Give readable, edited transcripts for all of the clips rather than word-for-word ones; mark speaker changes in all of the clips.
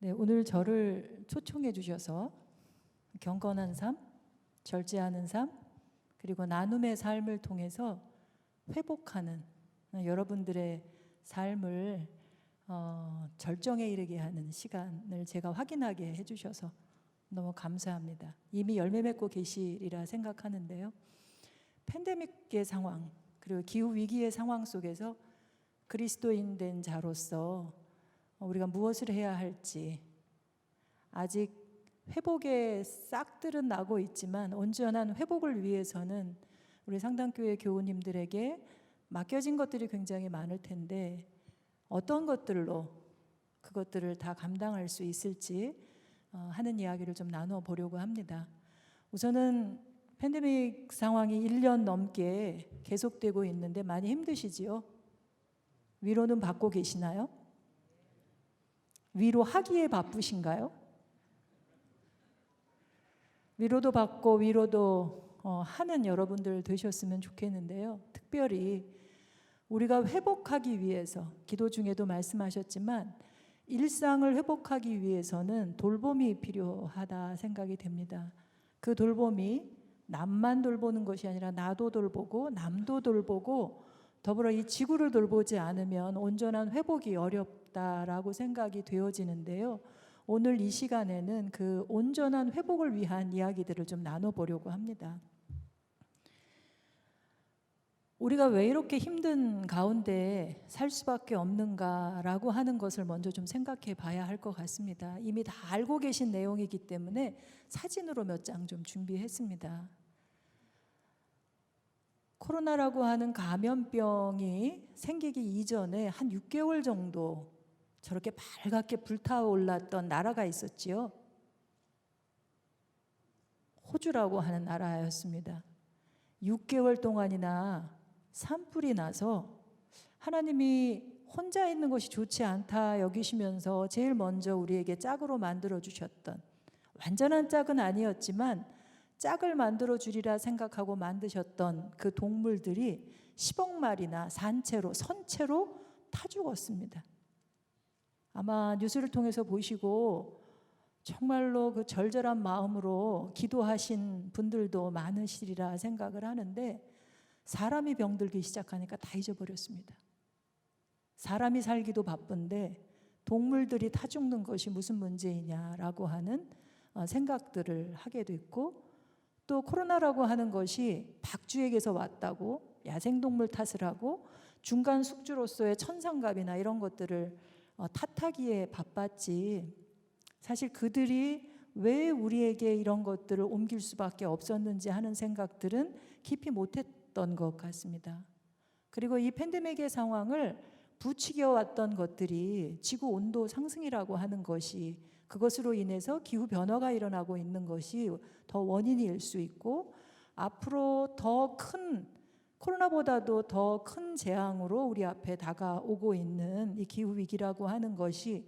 Speaker 1: 네, 오늘 저를 초청해 주셔서 경건한 삶, 절제하는 삶, 그리고 나눔의 삶을 통해서 회복하는 여러분들의 삶을 절정에 이르게 하는 시간을 제가 확인하게 해주셔서 너무 감사합니다. 이미 열매 맺고 계시리라 생각하는데요. 팬데믹의 상황, 그리고 기후 위기의 상황 속에서 그리스도인 된 자로서 우리가 무엇을 해야 할지, 아직 회복의 싹들은 나고 있지만 온전한 회복을 위해서는 우리 상당교회 교우님들에게 맡겨진 것들이 굉장히 많을 텐데 어떤 것들로 그것들을 다 감당할 수 있을지 하는 이야기를 좀 나누어 보려고 합니다. 우선은 팬데믹 상황이 1년 넘게 계속되고 있는데 많이 힘드시지요? 위로는 받고 계시나요? 위로하기에 바쁘신가요? 위로도 받고 위로도 하는 여러분들 되셨으면 좋겠는데요. 특별히 우리가 회복하기 위해서, 기도 중에도 말씀하셨지만 일상을 회복하기 위해서는 돌봄이 필요하다 생각이 됩니다. 그 돌봄이 남만 돌보는 것이 아니라 나도 돌보고 남도 돌보고 더불어 이 지구를 돌보지 않으면 온전한 회복이 어렵다라고 생각이 되어지는데요. 오늘 이 시간에는 그 온전한 회복을 위한 이야기들을 좀 나눠보려고 합니다. 우리가 왜 이렇게 힘든 가운데 살 수밖에 없는가라고 하는 것을 먼저 좀 생각해 봐야 할 것 같습니다. 이미 다 알고 계신 내용이기 때문에 사진으로 몇 장 좀 준비했습니다. 코로나라고 하는 감염병이 생기기 이전에 한 6개월 정도 저렇게 밝게 불타올랐던 나라가 있었지요. 호주라고 하는 나라였습니다. 6개월 동안이나 산불이 나서 하나님이 혼자 있는 것이 좋지 않다 여기시면서 제일 먼저 우리에게 짝으로 만들어 주셨던, 완전한 짝은 아니었지만 짝을 만들어 주리라 생각하고 만드셨던 그 동물들이 10억 마리나 선체로 타 죽었습니다. 아마 뉴스를 통해서 보시고 정말로 그 절절한 마음으로 기도하신 분들도 많으시리라 생각을 하는데, 사람이 병들기 시작하니까 다 잊어버렸습니다. 사람이 살기도 바쁜데 동물들이 타 죽는 것이 무슨 문제이냐라고 하는 생각들을 하게 됐고, 또 코로나라고 하는 것이 박쥐에게서 왔다고 야생동물 탓을 하고 중간 숙주로서의 천상갑이나 이런 것들을 탓하기에 바빴지, 사실 그들이 왜 우리에게 이런 것들을 옮길 수밖에 없었는지 하는 생각들은 깊이 못했던 것 같습니다. 그리고 이 팬데믹의 상황을 부추겨 왔던 것들이 지구 온도 상승이라고 하는 것이, 그것으로 인해서 기후 변화가 일어나고 있는 것이 더 원인일 수 있고, 앞으로 더 큰, 코로나보다도 더 큰 재앙으로 우리 앞에 다가오고 있는 이 기후 위기라고 하는 것이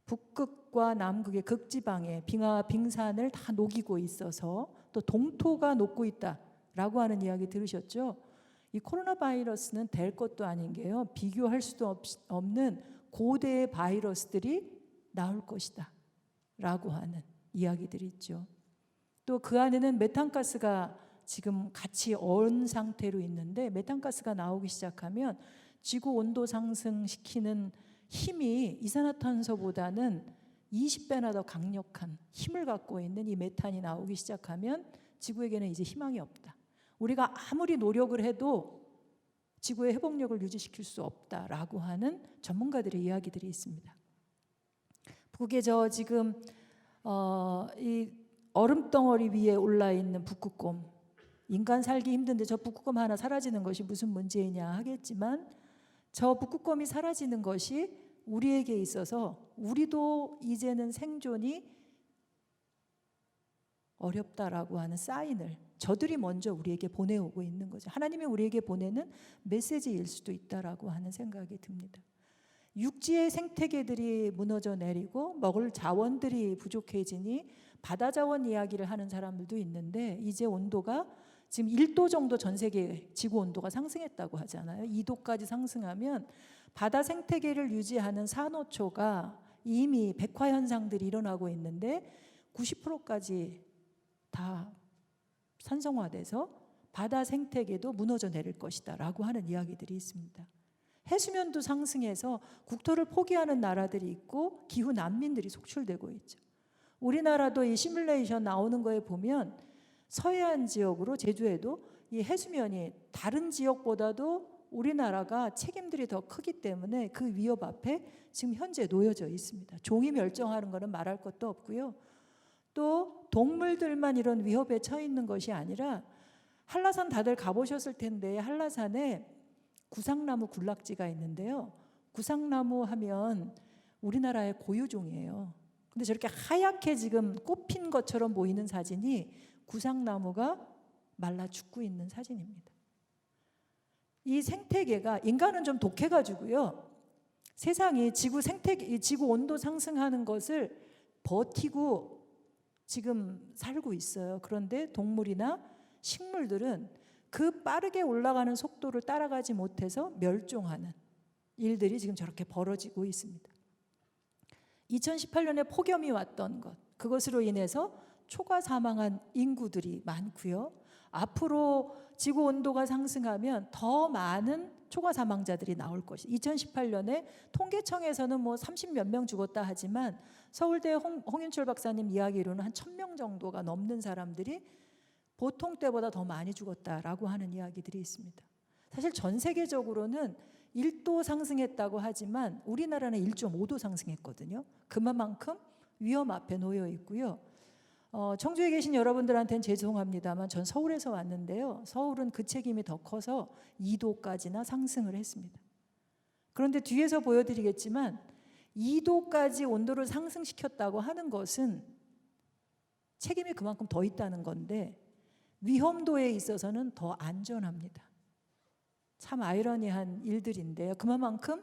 Speaker 1: 북극과 남극의 극지방에 빙하와 빙산을 다 녹이고 있어서 또 동토가 녹고 있다라고 하는 이야기 들으셨죠? 이 코로나 바이러스는 될 것도 아닌 게요, 비교할 수도 없는 고대의 바이러스들이 나올 것이다 라고 하는 이야기들이 있죠. 또 그 안에는 메탄가스가 지금 같이 얼은 상태로 있는데, 메탄가스가 나오기 시작하면 지구 온도 상승시키는 힘이 이산화탄소보다는 20배나 더 강력한 힘을 갖고 있는 이 메탄이 나오기 시작하면 지구에게는 이제 희망이 없다. 우리가 아무리 노력을 해도 지구의 회복력을 유지시킬 수 없다라고 하는 전문가들의 이야기들이 있습니다. 북극에 지금 이 얼음덩어리 위에 올라 있는 북극곰, 인간 살기 힘든데 저 북극곰 하나 사라지는 것이 무슨 문제이냐 하겠지만, 저 북극곰이 사라지는 것이 우리에게 있어서 우리도 이제는 생존이 어렵다라고 하는 사인을 저들이 먼저 우리에게 보내오고 있는 거죠. 하나님이 우리에게 보내는 메시지일 수도 있다라고 하는 생각이 듭니다. 육지의 생태계들이 무너져 내리고 먹을 자원들이 부족해지니 바다 자원 이야기를 하는 사람들도 있는데, 이제 온도가 지금 1도 정도 전 세계 지구 온도가 상승했다고 하잖아요. 2도까지 상승하면 바다 생태계를 유지하는 산호초가 이미 백화 현상들이 일어나고 있는데 90%까지 다 산성화돼서 바다 생태계도 무너져 내릴 것이다 라고 하는 이야기들이 있습니다. 해수면도 상승해서 국토를 포기하는 나라들이 있고 기후 난민들이 속출되고 있죠. 우리나라도 이 시뮬레이션 나오는 거에 보면 서해안 지역으로 제주에도 이 해수면이 다른 지역보다도 우리나라가 책임들이 더 크기 때문에 그 위협 앞에 지금 현재 놓여져 있습니다. 종이 멸종하는 것은 말할 것도 없고요. 또 동물들만 이런 위협에 처해 있는 것이 아니라 한라산 다들 가보셨을 텐데 한라산에 구상나무 군락지가 있는데요. 구상나무 하면 우리나라의 고유종이에요. 근데 저렇게 하얗게 지금 꽃핀 것처럼 보이는 사진이 구상나무가 말라 죽고 있는 사진입니다. 이 생태계가 인간은 좀 독해가지고요. 세상이 지구 생태계, 지구 온도 상승하는 것을 버티고 지금 살고 있어요. 그런데 동물이나 식물들은 그 빠르게 올라가는 속도를 따라가지 못해서 멸종하는 일들이 지금 저렇게 벌어지고 있습니다. 2018년에 폭염이 왔던 것, 그것으로 인해서 초과 사망한 인구들이 많고요. 앞으로 지구 온도가 상승하면 더 많은 초과 사망자들이 나올 것이. 2018년에 통계청에서는 뭐 30몇 명 죽었다 하지만 서울대 홍윤철 박사님 이야기로는 한 1000명 정도가 넘는 사람들이 보통 때보다 더 많이 죽었다라고 하는 이야기들이 있습니다. 사실 전 세계적으로는 1도 상승했다고 하지만 우리나라는 1.5도 상승했거든요. 그만큼 위험 앞에 놓여 있고요. 청주에 계신 여러분들한테는 죄송합니다만 전 서울에서 왔는데요. 서울은 그 책임이 더 커서 2도까지나 상승을 했습니다. 그런데 뒤에서 보여드리겠지만 2도까지 온도를 상승시켰다고 하는 것은 책임이 그만큼 더 있다는 건데 위험도에 있어서는 더 안전합니다. 참 아이러니한 일들인데요. 그만큼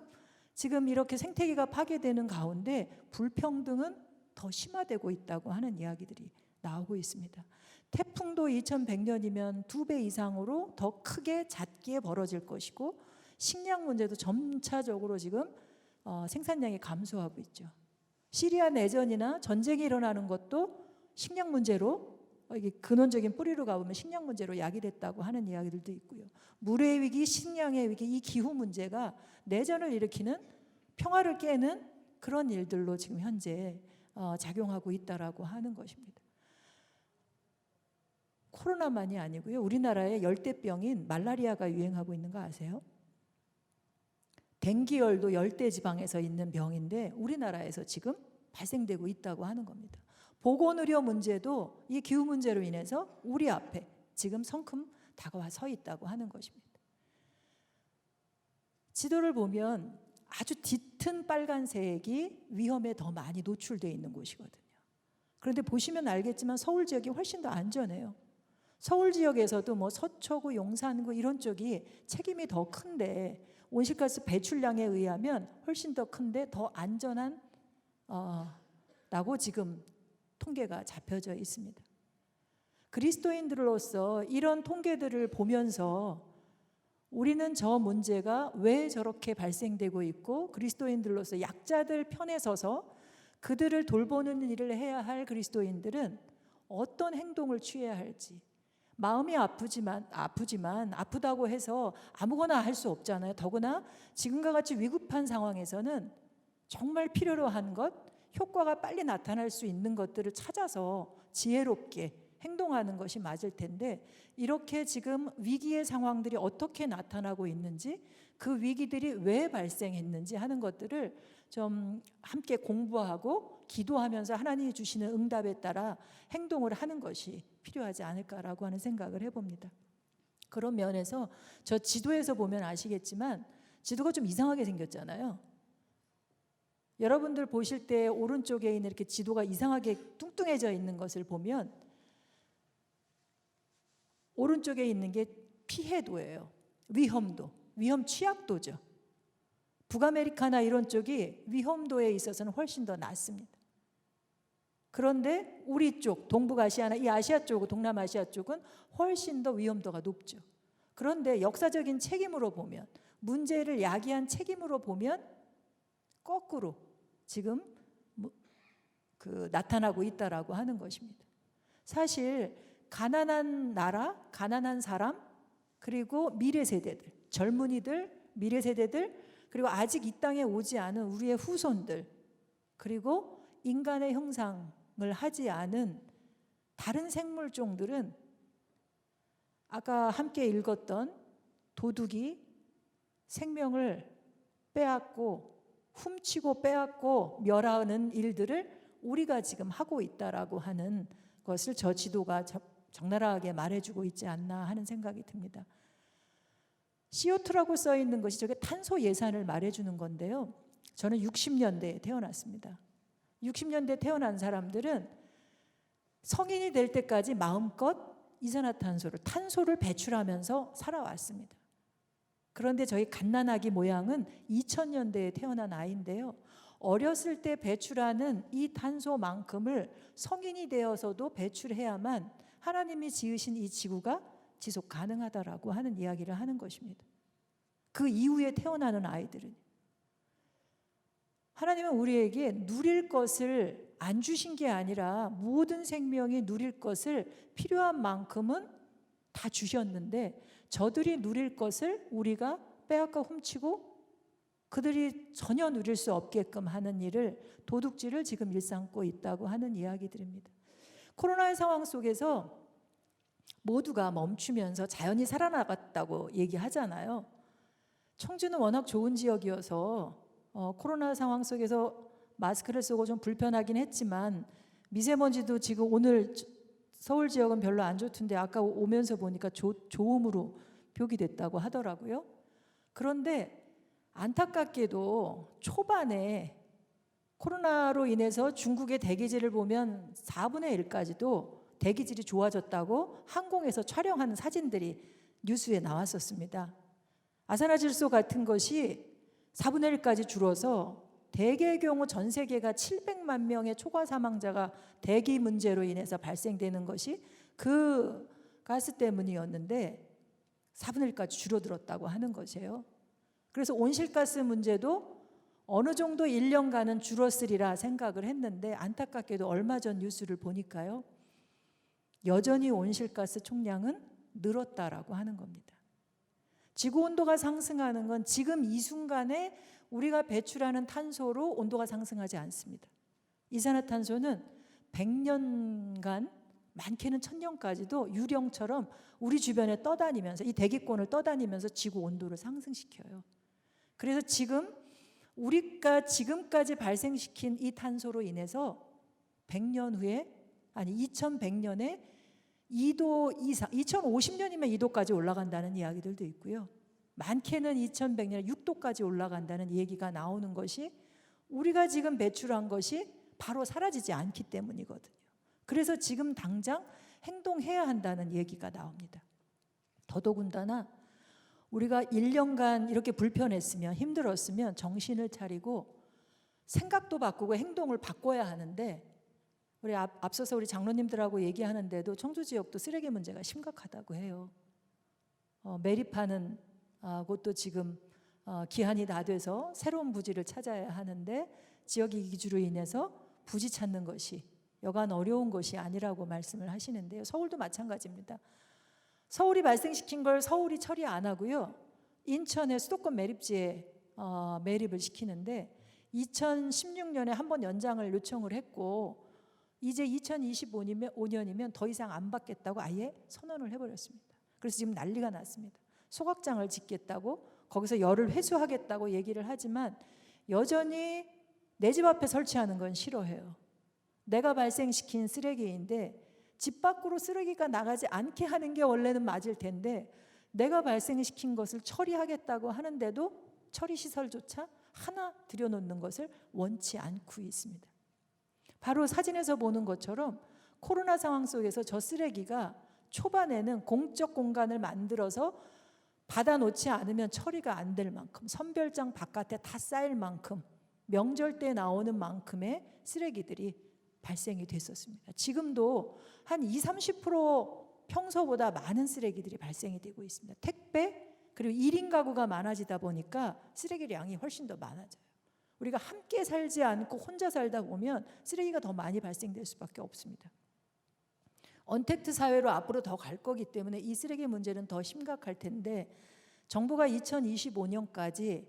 Speaker 1: 지금 이렇게 생태계가 파괴되는 가운데 불평등은 더 심화되고 있다고 하는 이야기들이 나오고 있습니다. 태풍도 2100년이면 2배 이상으로 더 크게 잦게 벌어질 것이고 식량 문제도 점차적으로 지금 생산량이 감소하고 있죠. 시리아 내전이나 전쟁이 일어나는 것도 식량 문제로 이게 근원적인 뿌리로 가보면 식량 문제로 야기됐다고 하는 이야기들도 있고요. 물의 위기, 식량의 위기, 이 기후 문제가 내전을 일으키는 평화를 깨는 그런 일들로 지금 현재 작용하고 있다라고 하는 것입니다. 코로나만이 아니고요. 우리나라에 열대병인 말라리아가 유행하고 있는 거 아세요? 댕기열도 열대 지방에서 있는 병인데 우리나라에서 지금 발생되고 있다고 하는 겁니다. 보건의료 문제도 이 기후 문제로 인해서 우리 앞에 지금 성큼 다가와 서 있다고 하는 것입니다. 지도를 보면 아주 짙은 빨간색이 위험에 더 많이 노출되어 있는 곳이거든요. 그런데 보시면 알겠지만 서울 지역이 훨씬 더 안전해요. 서울 지역에서도 뭐 서초구, 용산구 이런 쪽이 책임이 더 큰데 온실가스 배출량에 의하면 훨씬 더 큰데 더 안전한 라고 지금 통계가 잡혀져 있습니다. 그리스도인들로서 이런 통계들을 보면서 우리는 저 문제가 왜 저렇게 발생되고 있고 그리스도인들로서 약자들 편에 서서 그들을 돌보는 일을 해야 할 그리스도인들은 어떤 행동을 취해야 할지 마음이 아프지만 아프다고 해서 아무거나 할 수 없잖아요. 더구나 지금과 같이 위급한 상황에서는 정말 필요로 한 것, 효과가 빨리 나타날 수 있는 것들을 찾아서 지혜롭게 행동하는 것이 맞을 텐데 이렇게 지금 위기의 상황들이 어떻게 나타나고 있는지 그 위기들이 왜 발생했는지 하는 것들을 좀 함께 공부하고 기도하면서 하나님이 주시는 응답에 따라 행동을 하는 것이 필요하지 않을까라고 하는 생각을 해봅니다. 그런 면에서 저 지도에서 보면 아시겠지만 지도가 좀 이상하게 생겼잖아요. 여러분들 보실 때 오른쪽에 있는 이렇게 지도가 이상하게 뚱뚱해져 있는 것을 보면 오른쪽에 있는 게 피해도예요. 위험도, 위험 취약도죠. 북아메리카나 이런 쪽이 위험도에 있어서는 훨씬 더 낮습니다. 그런데 우리 쪽, 동북아시아나 이 아시아 쪽, 동남아시아 쪽은 훨씬 더 위험도가 높죠. 그런데 역사적인 책임으로 보면 문제를 야기한 책임으로 보면 거꾸로 지금 나타나고 있다라고 하는 것입니다. 사실 가난한 나라, 가난한 사람, 그리고 미래 세대들, 젊은이들, 미래 세대들, 그리고 아직 이 땅에 오지 않은 우리의 후손들, 그리고 인간의 형상을 하지 않은 다른 생물종들은 아까 함께 읽었던 도둑이 생명을 빼앗고 훔치고 빼앗고 멸하는 일들을 우리가 지금 하고 있다라고 하는 것을 저 지도가 적나라하게 말해주고 있지 않나 하는 생각이 듭니다. CO2라고 써 있는 것이 저게 탄소 예산을 말해주는 건데요. 저는 60년대에 태어났습니다. 60년대에 태어난 사람들은 성인이 될 때까지 마음껏 이산화탄소를, 탄소를 배출하면서 살아왔습니다. 그런데 저희 갓난아기 모양은 2000년대에 태어난 아이인데요. 어렸을 때 배출하는 이 탄소만큼을 성인이 되어서도 배출해야만 하나님이 지으신 이 지구가 지속 가능하다라고 하는 이야기를 하는 것입니다. 그 이후에 태어나는 아이들은 하나님은 우리에게 누릴 것을 안 주신 게 아니라 모든 생명이 누릴 것을 필요한 만큼은 다 주셨는데 저들이 누릴 것을 우리가 빼앗고 훔치고 그들이 전혀 누릴 수 없게끔 하는 일을, 도둑질을 지금 일삼고 있다고 하는 이야기들입니다. 코로나의 상황 속에서 모두가 멈추면서 자연이 살아나갔다고 얘기하잖아요. 청주는 워낙 좋은 지역이어서 코로나 상황 속에서 마스크를 쓰고 좀 불편하긴 했지만 미세먼지도 지금 오늘 서울 지역은 별로 안 좋던데 아까 오면서 보니까 좋음으로 표기됐다고 하더라고요. 그런데 안타깝게도 초반에 코로나로 인해서 중국의 대기질을 보면 4분의 1까지도 대기질이 좋아졌다고 항공에서 촬영하는 사진들이 뉴스에 나왔었습니다. 아산화질소 같은 것이 4분의 1까지 줄어서 대개의 경우 전 세계가 700만 명의 초과 사망자가 대기 문제로 인해서 발생되는 것이 그 가스 때문이었는데 4분의 1까지 줄어들었다고 하는 것이에요. 그래서 온실가스 문제도 어느 정도 1년간은 줄었으리라 생각을 했는데 안타깝게도 얼마 전 뉴스를 보니까요. 여전히 온실가스 총량은 늘었다라고 하는 겁니다. 지구온도가 상승하는 건 지금 이 순간에 우리가 배출하는 탄소로 온도가 상승하지 않습니다. 이산화탄소는 100년간, 많게는 1000년까지도 유령처럼 우리 주변에 떠다니면서 이 대기권을 떠다니면서 지구 온도를 상승시켜요. 그래서 지금 우리가 지금까지 발생시킨 이 탄소로 인해서 100년 후에, 아니 2100년에 2도 이상, 2050년이면 2도까지 올라간다는 이야기들도 있고요. 많게는 2100년에 6도까지 올라간다는 얘기가 나오는 것이 우리가 지금 배출한 것이 바로 사라지지 않기 때문이거든요. 그래서 지금 당장 행동해야 한다는 얘기가 나옵니다. 더더군다나 우리가 1년간 이렇게 불편했으면, 힘들었으면 정신을 차리고 생각도 바꾸고 행동을 바꿔야 하는데 우리 앞서서 우리 장로님들하고 얘기하는데도 청주 지역도 쓰레기 문제가 심각하다고 해요. 매립하는 곳도 지금 기한이 다 돼서 새로운 부지를 찾아야 하는데 지역 이주로 인해서 부지 찾는 것이 여간 어려운 것이 아니라고 말씀을 하시는데요. 서울도 마찬가지입니다. 서울이 발생시킨 걸 서울이 처리 안 하고요. 인천의 수도권 매립지에 매립을 시키는데 2016년에 한번 연장을 요청을 했고 이제 2025년이면 더 이상 안 받겠다고 아예 선언을 해버렸습니다. 그래서 지금 난리가 났습니다. 소각장을 짓겠다고 거기서 열을 회수하겠다고 얘기를 하지만 여전히 내 집 앞에 설치하는 건 싫어해요. 내가 발생시킨 쓰레기인데 집 밖으로 쓰레기가 나가지 않게 하는 게 원래는 맞을 텐데 내가 발생시킨 것을 처리하겠다고 하는데도 처리시설조차 하나 들여놓는 것을 원치 않고 있습니다. 바로 사진에서 보는 것처럼 코로나 상황 속에서 저 쓰레기가 초반에는 공적 공간을 만들어서 받아놓지 않으면 처리가 안 될 만큼, 선별장 바깥에 다 쌓일 만큼, 명절 때 나오는 만큼의 쓰레기들이 발생이 됐었습니다. 지금도 한 20-30% 평소보다 많은 쓰레기들이 발생이 되고 있습니다. 택배 그리고 1인 가구가 많아지다 보니까 쓰레기량이 훨씬 더 많아져요. 우리가 함께 살지 않고 혼자 살다 보면 쓰레기가 더 많이 발생될 수밖에 없습니다. 언택트 사회로 앞으로 더 갈 거기 때문에 이 쓰레기 문제는 더 심각할 텐데, 정부가 2025년까지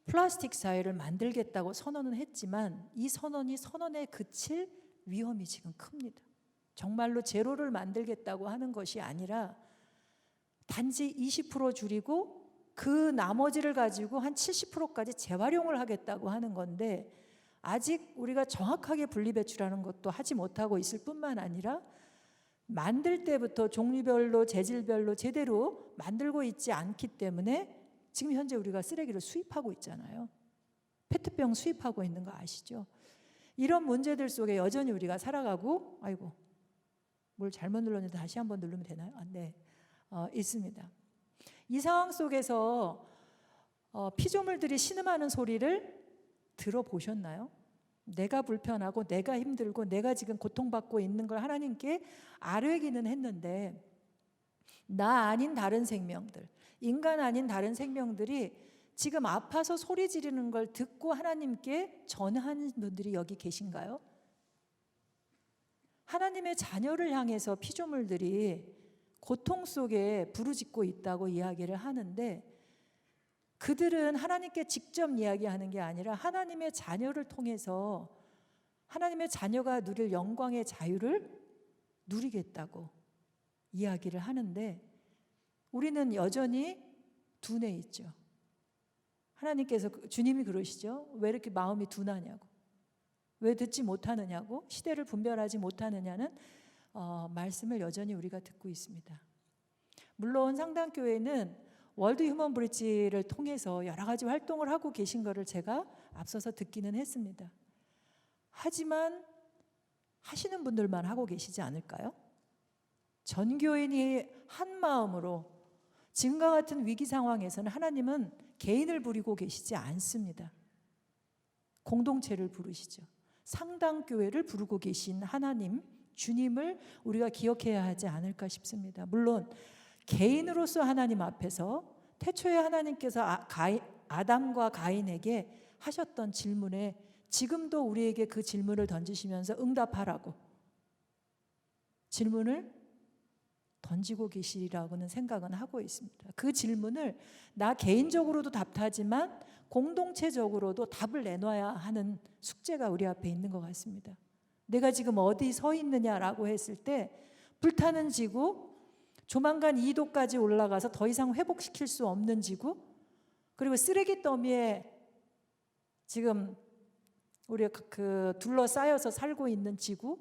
Speaker 1: 플라스틱 사회를 만들겠다고 선언은 했지만 이 선언에 그칠 위험이 지금 큽니다. 정말로 제로를 만들겠다고 하는 것이 아니라 단지 20% 줄이고 그 나머지를 가지고 한 70%까지 재활용을 하겠다고 하는 건데, 아직 우리가 정확하게 분리배출하는 것도 하지 못하고 있을 뿐만 아니라 만들 때부터 종류별로 재질별로 제대로 만들고 있지 않기 때문에 지금 현재 우리가 쓰레기를 수입하고 있잖아요. 페트병 수입하고 있는 거 아시죠? 이런 문제들 속에 여전히 우리가 살아가고, 아이고 뭘 잘못 눌렀는데 다시 한번 누르면 되나요? 네, 있습니다. 이 상황 속에서 피조물들이 신음하는 소리를 들어보셨나요? 내가 불편하고 내가 힘들고 내가 지금 고통받고 있는 걸 하나님께 아뢰기는 했는데, 나 아닌 다른 생명들, 인간 아닌 다른 생명들이 지금 아파서 소리 지르는 걸 듣고 하나님께 전하는 분들이 여기 계신가요? 하나님의 자녀를 향해서 피조물들이 고통 속에 부르짖고 있다고 이야기를 하는데, 그들은 하나님께 직접 이야기하는 게 아니라 하나님의 자녀를 통해서 하나님의 자녀가 누릴 영광의 자유를 누리겠다고 이야기를 하는데, 우리는 여전히 둔해 있죠. 하나님께서, 주님이 그러시죠. 왜 이렇게 마음이 둔하냐고, 왜 듣지 못하느냐고, 시대를 분별하지 못하느냐는 말씀을 여전히 우리가 듣고 있습니다. 물론 상당교회는 월드 휴먼 브릿지를 통해서 여러 가지 활동을 하고 계신 것을 제가 앞서서 듣기는 했습니다. 하지만 하시는 분들만 하고 계시지 않을까요? 전 교인이 한 마음으로 지금과 같은 위기 상황에서는 하나님은 개인을 부리고 계시지 않습니다. 공동체를 부르시죠. 상당교회를 부르고 계신 하나님, 주님을 우리가 기억해야 하지 않을까 싶습니다. 물론 개인으로서 하나님 앞에서 태초에 하나님께서 아담과 가인에게 하셨던 질문에 지금도 우리에게 그 질문을 던지시면서 응답하라고 질문을 던지고 계시리라고는 생각은 하고 있습니다. 그 질문을 나 개인적으로도 답하지만 공동체적으로도 답을 내놔야 하는 숙제가 우리 앞에 있는 것 같습니다. 내가 지금 어디 서 있느냐라고 했을 때, 불타는 지구, 조만간 2도까지 올라가서 더 이상 회복시킬 수 없는 지구, 그리고 쓰레기 더미에 지금 우리가 둘러싸여서 살고 있는 지구,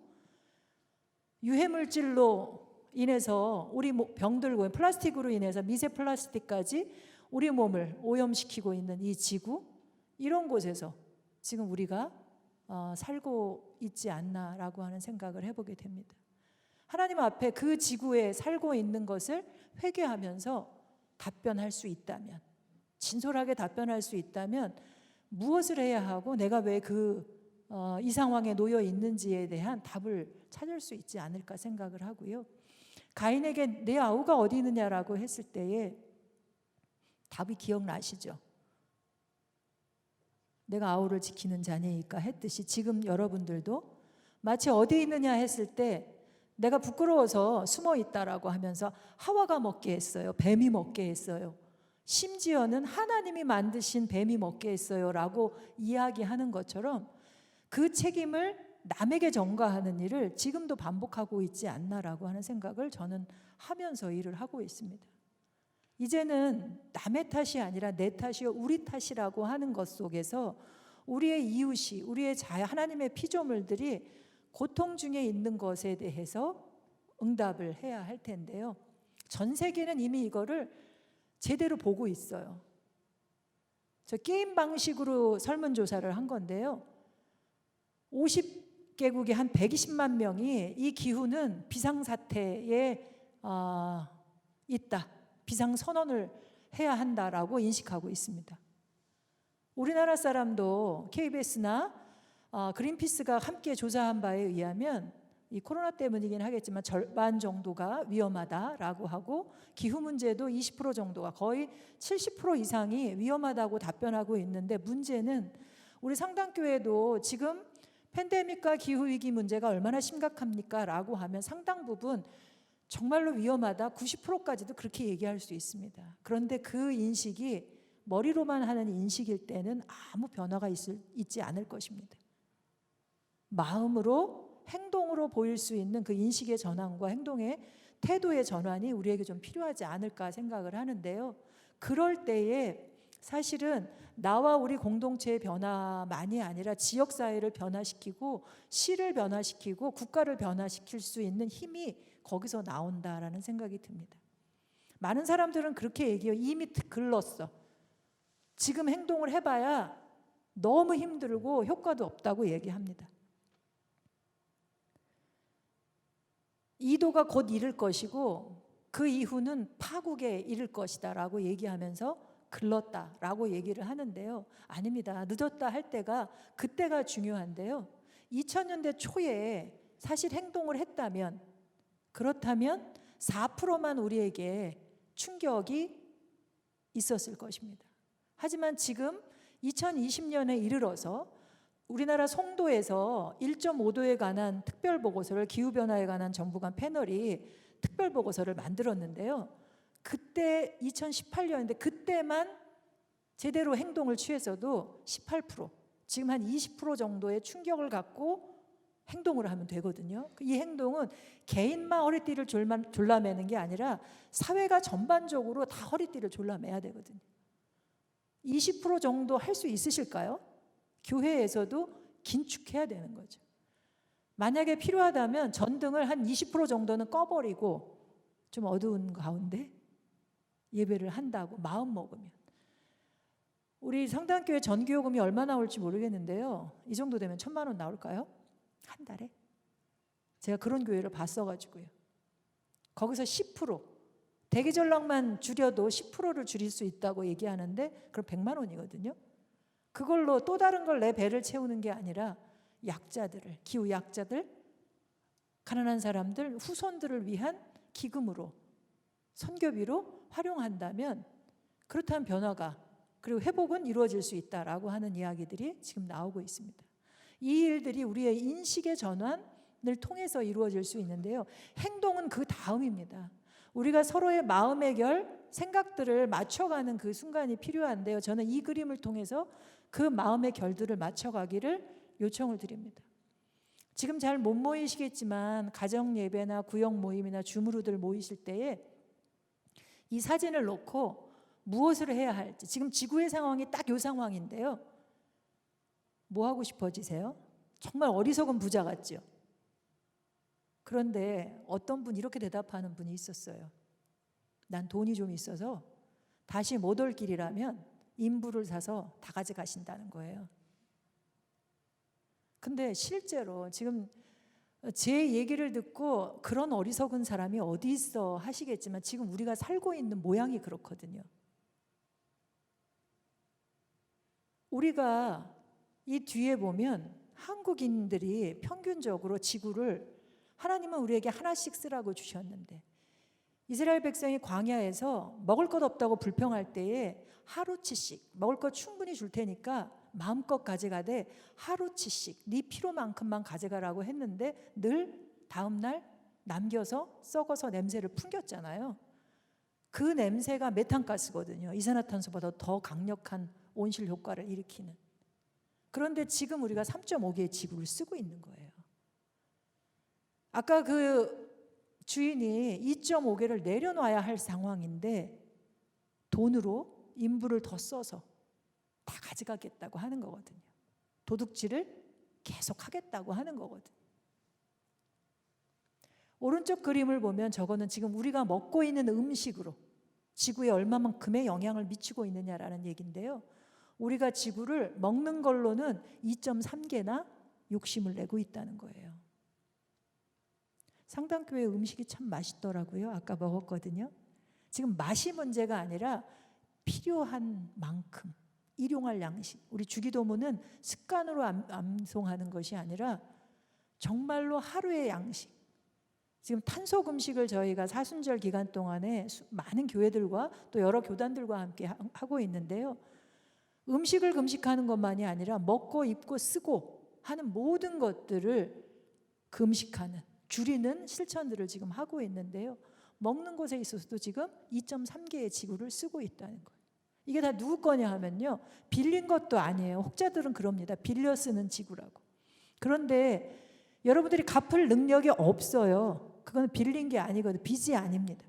Speaker 1: 유해물질로 인해서 우리 병들고 플라스틱으로 인해서 미세 플라스틱까지 우리 몸을 오염시키고 있는 이 지구, 이런 곳에서 지금 우리가 살고 있지 않나라고 하는 생각을 해보게 됩니다. 하나님 앞에 그 지구에 살고 있는 것을 회개하면서 답변할 수 있다면, 진솔하게 답변할 수 있다면 무엇을 해야 하고 내가 왜 이 상황에 놓여 있는지에 대한 답을 찾을 수 있지 않을까 생각을 하고요. 가인에게 내 아우가 어디 있느냐라고 했을 때에 답이 기억나시죠? 내가 아우를 지키는 자니까 했듯이 지금 여러분들도 마치 어디 있느냐 했을 때 내가 부끄러워서 숨어 있다라고 하면서 하와가 먹게 했어요. 뱀이 먹게 했어요. 심지어는 하나님이 만드신 뱀이 먹게 했어요 라고 이야기하는 것처럼 그 책임을 남에게 전가하는 일을 지금도 반복하고 있지 않나라고 하는 생각을 저는 하면서 일을 하고 있습니다. 이제는 남의 탓이 아니라 내 탓이요 우리 탓이라고 하는 것 속에서 우리의 이웃이, 우리의 하나님의 피조물들이 고통 중에 있는 것에 대해서 응답을 해야 할 텐데요. 전 세계는 이미 이거를 제대로 보고 있어요. 저 게임 방식으로 설문조사를 한 건데요. 50개국의 한 120만 명이 이 기후는 비상사태에 있다, 비상선언을 해야 한다라고 인식하고 있습니다. 우리나라 사람도 KBS나 그린피스가 함께 조사한 바에 의하면 이 코로나 때문이긴 하겠지만 절반 정도가 위험하다라고 하고, 기후 문제도 20% 정도가, 거의 70% 이상이 위험하다고 답변하고 있는데, 문제는 우리 상당교회도 지금 팬데믹과 기후위기 문제가 얼마나 심각합니까? 라고 하면 상당 부분 정말로 위험하다, 90%까지도 그렇게 얘기할 수 있습니다. 그런데 그 인식이 머리로만 하는 인식일 때는 아무 변화가 있지 않을 것입니다. 마음으로, 행동으로 보일 수 있는 그 인식의 전환과 행동의 태도의 전환이 우리에게 좀 필요하지 않을까 생각을 하는데요. 그럴 때에 사실은 나와 우리 공동체의 변화만이 아니라 지역사회를 변화시키고 시를 변화시키고 국가를 변화시킬 수 있는 힘이 거기서 나온다라는 생각이 듭니다. 많은 사람들은 그렇게 얘기해요. 이미 글렀어. 지금 행동을 해봐야 너무 힘들고 효과도 없다고 얘기합니다. 이도가 곧 이를 것이고 그 이후는 파국에 이를 것이다 라고 얘기하면서 글렀다라고 얘기를 하는데요. 아닙니다. 늦었다 할 때가 그때가 중요한데요. 2000년대 초에 사실 행동을 했다면, 그렇다면 4%만 우리에게 충격이 있었을 것입니다. 하지만 지금 2020년에 이르러서 우리나라 송도에서 1.5도에 관한 특별보고서를, 기후변화에 관한 정부 간 패널이 특별보고서를 만들었는데요. 그때 2018년인데 그때만 제대로 행동을 취해서도 18%, 지금 한 20% 정도의 충격을 갖고 행동을 하면 되거든요. 이 행동은 개인만 허리띠를 졸라매는 게 아니라 사회가 전반적으로 다 허리띠를 졸라매야 되거든요. 20% 정도 할 수 있으실까요? 교회에서도 긴축해야 되는 거죠. 만약에 필요하다면 전등을 한 20% 정도는 꺼버리고 좀 어두운 가운데 예배를 한다고 마음 먹으면. 우리 성당교회 전기요금이 얼마 나올지 모르겠는데요. 이 정도 되면 1,000만 원 나올까요? 한 달에? 제가 그런 교회를 봤어가지고요. 거기서 10%, 대기전력만 줄여도 10%를 줄일 수 있다고 얘기하는데 그럼 100만 원이거든요. 그걸로 또 다른 걸 내 배를 채우는 게 아니라 약자들을, 기후 약자들, 가난한 사람들, 후손들을 위한 기금으로, 선교비로 활용한다면, 그렇다면 변화가, 그리고 회복은 이루어질 수 있다라고 하는 이야기들이 지금 나오고 있습니다. 이 일들이 우리의 인식의 전환을 통해서 이루어질 수 있는데요. 행동은 그 다음입니다. 우리가 서로의 마음의 결, 생각들을 맞춰가는 그 순간이 필요한데요. 저는 이 그림을 통해서 그 마음의 결들을 맞춰가기를 요청을 드립니다. 지금 잘 못 모이시겠지만 가정 예배나 구역 모임이나 주무르들 모이실 때에 이 사진을 놓고 무엇을 해야 할지, 지금 지구의 상황이 딱 이 상황인데요. 뭐 하고 싶어지세요? 정말 어리석은 부자 같죠? 그런데 어떤 분 이렇게 대답하는 분이 있었어요. 난 돈이 좀 있어서 다시 못 올 길이라면 인부를 사서 다 가져가신다는 거예요. 근데 실제로 지금 제 얘기를 듣고 그런 어리석은 사람이 어디 있어 하시겠지만 지금 우리가 살고 있는 모양이 그렇거든요. 우리가 이 뒤에 보면 한국인들이 평균적으로 지구를, 하나님은 우리에게 하나씩 쓰라고 주셨는데 이스라엘 백성이 광야에서 먹을 것 없다고 불평할 때에 하루치씩 먹을 것 충분히 줄 테니까 마음껏 가져가되 하루치씩 네 필요만큼만 가져가라고 했는데 늘 다음날 남겨서 썩어서 냄새를 풍겼잖아요. 그 냄새가 메탄가스거든요. 이산화탄소보다 더 강력한 온실 효과를 일으키는. 그런데 지금 우리가 3.5개의 지구를 쓰고 있는 거예요. 아까 그 주인이 2.5개를 내려놔야 할 상황인데 돈으로 인부를 더 써서 다 가져가겠다고 하는 거거든요. 도둑질을 계속 하겠다고 하는 거거든요. 오른쪽 그림을 보면 저거는 지금 우리가 먹고 있는 음식으로 지구에 얼마만큼의 영향을 미치고 있느냐라는 얘기인데요. 우리가 지구를 먹는 걸로는 2.3개나 욕심을 내고 있다는 거예요. 상당교회 음식이 참 맛있더라고요. 아까 먹었거든요. 지금 맛이 문제가 아니라 필요한 만큼 일용할 양식. 우리 주기도문은 습관으로 암송하는 것이 아니라 정말로 하루의 양식. 지금 탄소 금식을 저희가 사순절 기간 동안에 많은 교회들과 또 여러 교단들과 함께 하고 있는데요. 음식을 금식하는 것만이 아니라 먹고 입고 쓰고 하는 모든 것들을 금식하는, 줄이는 실천들을 지금 하고 있는데요. 먹는 것에 있어서도 지금 2.3개의 지구를 쓰고 있다는 거예요. 이게 다 누구 거냐 하면요, 빌린 것도 아니에요. 혹자들은 그럽니다. 빌려 쓰는 지구라고. 그런데 여러분들이 갚을 능력이 없어요. 그건 빌린 게 아니거든요. 빚이 아닙니다.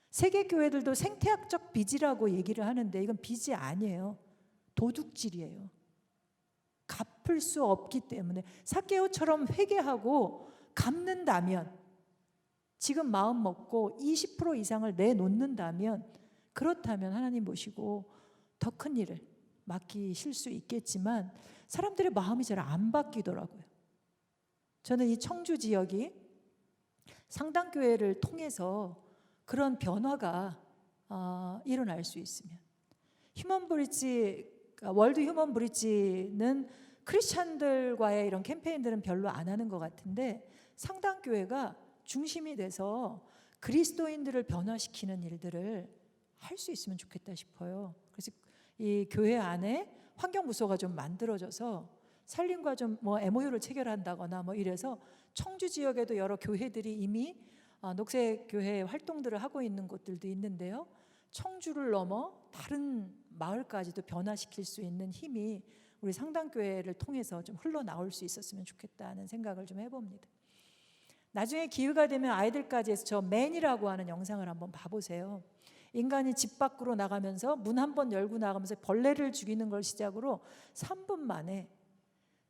Speaker 1: 세계 교회들도 생태학적 빚이라고 얘기를 하는데 이건 빚이 아니에요. 도둑질이에요. 갚을 수 없기 때문에 삭개오처럼 회개하고 갚는다면, 지금 마음 먹고 20% 이상을 내놓는다면, 그렇다면 하나님 보시고 더 큰 일을 맡기실 수 있겠지만 사람들의 마음이 잘 안 바뀌더라고요. 저는 이 청주 지역이 상당교회를 통해서 그런 변화가 일어날 수 있으면, 월드 휴먼 브릿지는 크리스찬들과의 이런 캠페인들은 별로 안 하는 것 같은데 상당교회가 중심이 돼서 그리스도인들을 변화시키는 일들을 할 수 있으면 좋겠다 싶어요. 그래서 이 교회 안에 환경부서가 좀 만들어져서 산림과 좀 MOU를 체결한다거나 이래서 청주 지역에도 여러 교회들이 이미 녹색교회 활동들을 하고 있는 곳들도 있는데요. 청주를 넘어 다른 마을까지도 변화시킬 수 있는 힘이 우리 상당교회를 통해서 좀 흘러나올 수 있었으면 좋겠다는 생각을 좀 해봅니다. 나중에 기회가 되면 아이들까지 해서 저 맨이라고 하는 영상을 한번 봐보세요. 인간이 집 밖으로 나가면서 문 한 번 열고 나가면서 벌레를 죽이는 걸 시작으로 3분 만에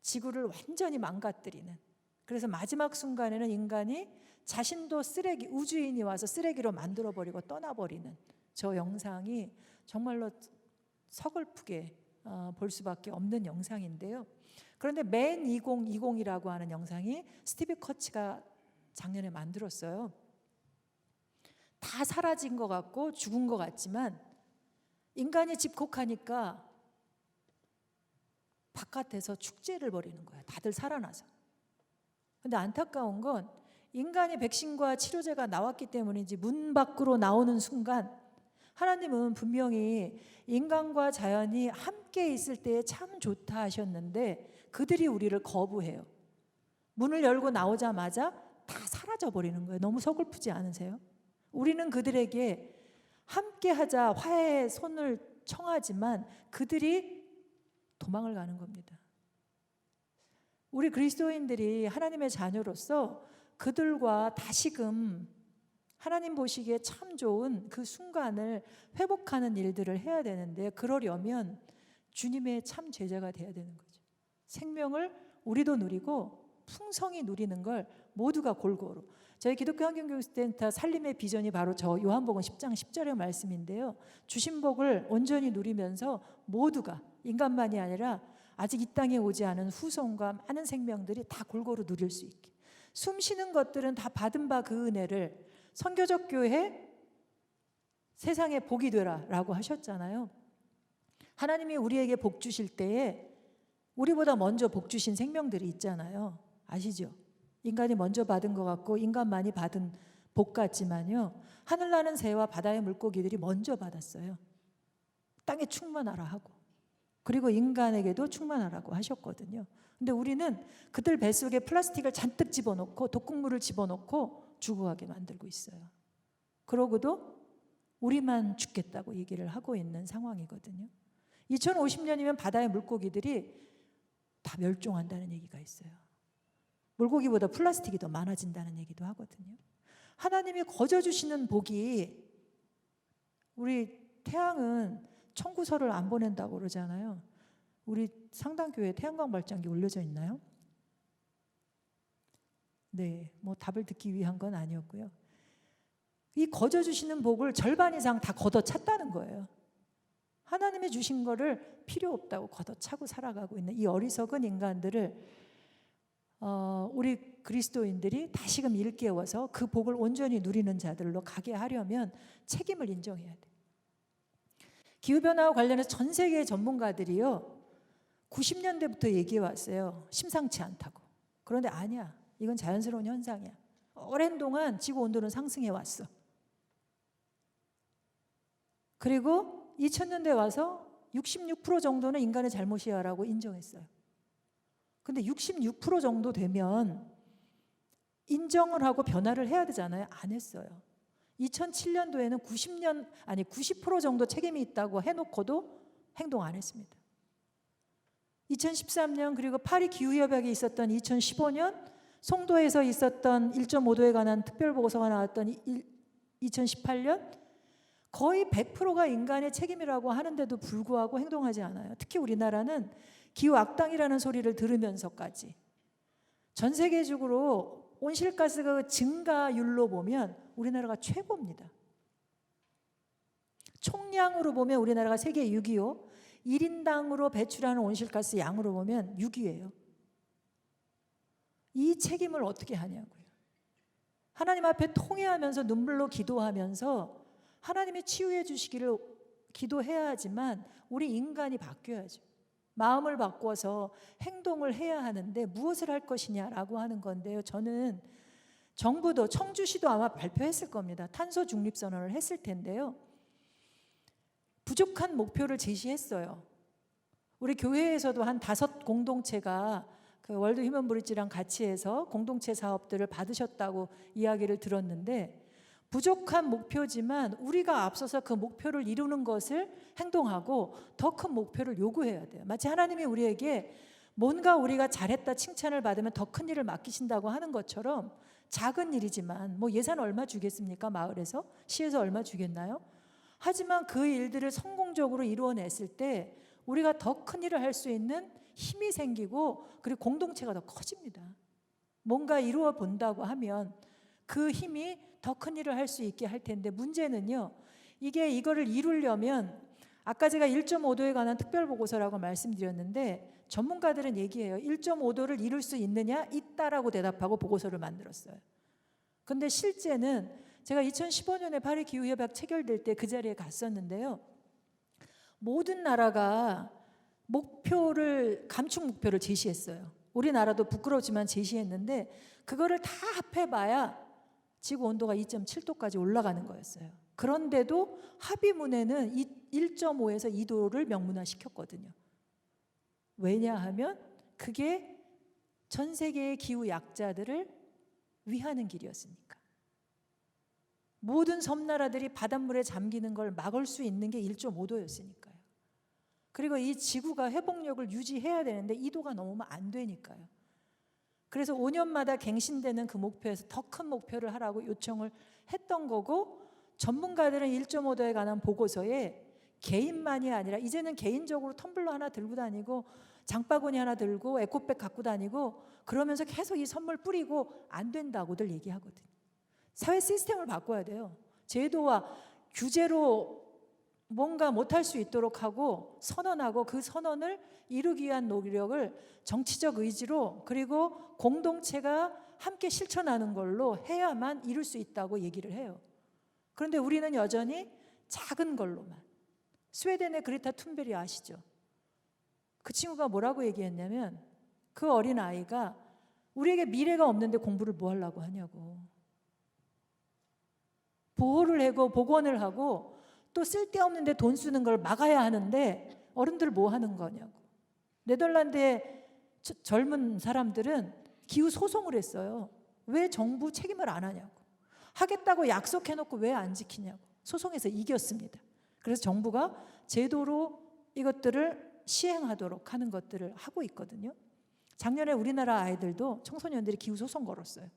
Speaker 1: 지구를 완전히 망가뜨리는, 그래서 마지막 순간에는 인간이 자신도 쓰레기, 우주인이 와서 쓰레기로 만들어버리고 떠나버리는 저 영상이 정말로 서글프게 볼 수밖에 없는 영상인데요. 그런데 맨 2020이라고 하는 영상이 스티브 커치가 작년에 만들었어요. 다 사라진 것 같고 죽은 것 같지만 인간이 집콕하니까 바깥에서 축제를 벌이는 거예요. 다들 살아나서. 근데 안타까운 건 인간이 백신과 치료제가 나왔기 때문인지 문 밖으로 나오는 순간 하나님은 분명히 인간과 자연이 함께 있을 때에 참 좋다 하셨는데 그들이 우리를 거부해요. 문을 열고 나오자마자 다 사라져 버리는 거예요. 너무 서글프지 않으세요? 우리는 그들에게 함께하자 화해의 손을 청하지만 그들이 도망을 가는 겁니다. 우리 그리스도인들이 하나님의 자녀로서 그들과 다시금 하나님 보시기에 참 좋은 그 순간을 회복하는 일들을 해야 되는데, 그러려면 주님의 참 제자가 돼야 되는 거죠. 생명을 우리도 누리고 풍성히 누리는 걸 모두가 골고루. 저희 기독교 환경교육센터 살림의 비전이 바로 저 요한복음 10장 10절의 말씀인데요. 주신 복을 온전히 누리면서 모두가, 인간만이 아니라 아직 이 땅에 오지 않은 후손과 많은 생명들이 다 골고루 누릴 수 있게, 숨 쉬는 것들은 다 받은 바 그 은혜를 선교적 교회 세상에 복이 되라 라고 하셨잖아요. 하나님이 우리에게 복 주실 때에 우리보다 먼저 복 주신 생명들이 있잖아요. 아시죠? 인간이 먼저 받은 것 같고 인간만이 받은 복 같지만요, 하늘나는 새와 바다의 물고기들이 먼저 받았어요. 땅에 충만하라 하고, 그리고 인간에게도 충만하라고 하셨거든요. 근데 우리는 그들 뱃속에 플라스틱을 잔뜩 집어넣고 독극물을 집어넣고 죽어가게 만들고 있어요. 그러고도 우리만 죽겠다고 얘기를 하고 있는 상황이거든요. 2050년이면 바다의 물고기들이 다 멸종한다는 얘기가 있어요. 물고기보다 플라스틱이 더 많아진다는 얘기도 하거든요. 하나님이 거저 주시는 복이, 우리 태양은 청구서를 안 보낸다고 그러잖아요. 우리 상당교회 태양광 발전기 올려져 있나요? 네, 답을 듣기 위한 건 아니었고요. 이 거저 주시는 복을 절반 이상 다 걷어찼다는 거예요. 하나님이 주신 거를 필요 없다고 걷어차고 살아가고 있는 이 어리석은 인간들을 우리 그리스도인들이 다시금 일깨워서 그 복을 온전히 누리는 자들로 가게 하려면 책임을 인정해야 돼. 기후변화와 관련해서 전 세계의 전문가들이요, 90년대부터 얘기해 왔어요. 심상치 않다고. 그런데 아니야. 이건 자연스러운 현상이야. 오랜 동안 지구 온도는 상승해 왔어. 그리고 2000년대 와서 66% 정도는 인간의 잘못이야라고 인정했어요. 근데 66% 정도 되면 인정을 하고 변화를 해야 되잖아요. 안 했어요. 2007년도에는 90% 정도 책임이 있다고 해놓고도 행동 안 했습니다. 2013년 그리고 파리 기후협약이 있었던 2015년 송도에서 있었던 1.5도에 관한 특별보고서가 나왔던 2018년 거의 100%가 인간의 책임이라고 하는데도 불구하고 행동하지 않아요. 특히 우리나라는 기후 악당이라는 소리를 들으면서까지 전 세계적으로 온실가스 증가율로 보면 우리나라가 최고입니다. 총량으로 보면 우리나라가 세계 6위요. 1인당으로 배출하는 온실가스 양으로 보면 6위예요. 이 책임을 어떻게 하냐고요. 하나님 앞에 통회하면서 눈물로 기도하면서 하나님이 치유해 주시기를 기도해야 하지만 우리 인간이 바뀌어야죠. 마음을 바꿔서 행동을 해야 하는데 무엇을 할 것이냐라고 하는 건데요. 저는 정부도 청주시도 아마 발표했을 겁니다. 탄소 중립 선언을 했을 텐데요. 부족한 목표를 제시했어요. 우리 교회에서도 한 5 공동체가 그 월드 휴먼 브릿지랑 같이 해서 공동체 사업들을 받으셨다고 이야기를 들었는데 부족한 목표지만 우리가 앞서서 그 목표를 이루는 것을 행동하고 더 큰 목표를 요구해야 돼요. 마치 하나님이 우리에게 뭔가 우리가 잘했다 칭찬을 받으면 더 큰 일을 맡기신다고 하는 것처럼 작은 일이지만 뭐 예산 얼마 주겠습니까? 마을에서? 시에서 얼마 주겠나요? 하지만 그 일들을 성공적으로 이루어냈을 때 우리가 더 큰 일을 할 수 있는 힘이 생기고 그리고 공동체가 더 커집니다. 뭔가 이루어 본다고 하면 그 힘이 더 큰 일을 할 수 있게 할 텐데 문제는요. 이거를 이루려면 아까 제가 1.5도에 관한 특별보고서라고 말씀드렸는데 전문가들은 얘기해요. 1.5도를 이룰 수 있느냐? 있다라고 대답하고 보고서를 만들었어요. 근데 실제는 제가 2015년에 파리 기후협약 체결될 때 그 자리에 갔었는데요. 모든 나라가 감축 목표를 제시했어요. 우리나라도 부끄럽지만 제시했는데 그거를 다 합해봐야 지구 온도가 2.7도까지 올라가는 거였어요. 그런데도 합의문에는 1.5에서 2도를 명문화시켰거든요. 왜냐하면 그게 전 세계의 기후 약자들을 위하는 길이었으니까. 모든 섬나라들이 바닷물에 잠기는 걸 막을 수 있는 게 1.5도였으니까요. 그리고 이 지구가 회복력을 유지해야 되는데 2도가 넘으면 안 되니까요. 그래서 5년마다 갱신되는 그 목표에서 더 큰 목표를 하라고 요청을 했던 거고 전문가들은 1.5도에 관한 보고서에 개인만이 아니라 이제는 개인적으로 텀블러 하나 들고 다니고 장바구니 하나 들고 에코백 갖고 다니고 그러면서 계속 이 선물 뿌리고 안 된다고들 얘기하거든요. 사회 시스템을 바꿔야 돼요. 제도와 규제로 뭔가 못할 수 있도록 하고 선언하고 그 선언을 이루기 위한 노력을 정치적 의지로 그리고 공동체가 함께 실천하는 걸로 해야만 이룰 수 있다고 얘기를 해요. 그런데 우리는 여전히 작은 걸로만. 스웨덴의 그레타 툰베리 아시죠? 그 친구가 뭐라고 얘기했냐면 그 어린 아이가 우리에게 미래가 없는데 공부를 뭐 하려고 하냐고. 보호를 하고 복원을 하고 또 쓸데없는데 돈 쓰는 걸 막아야 하는데 어른들 뭐 하는 거냐고. 네덜란드의 젊은 사람들은 기후 소송을 했어요. 왜 정부 책임을 안 하냐고. 하겠다고 약속해놓고 왜 안 지키냐고. 소송에서 이겼습니다. 그래서 정부가 제도로 이것들을 시행하도록 하는 것들을 하고 있거든요. 작년에 우리나라 아이들도 청소년들이 기후 소송 걸었어요.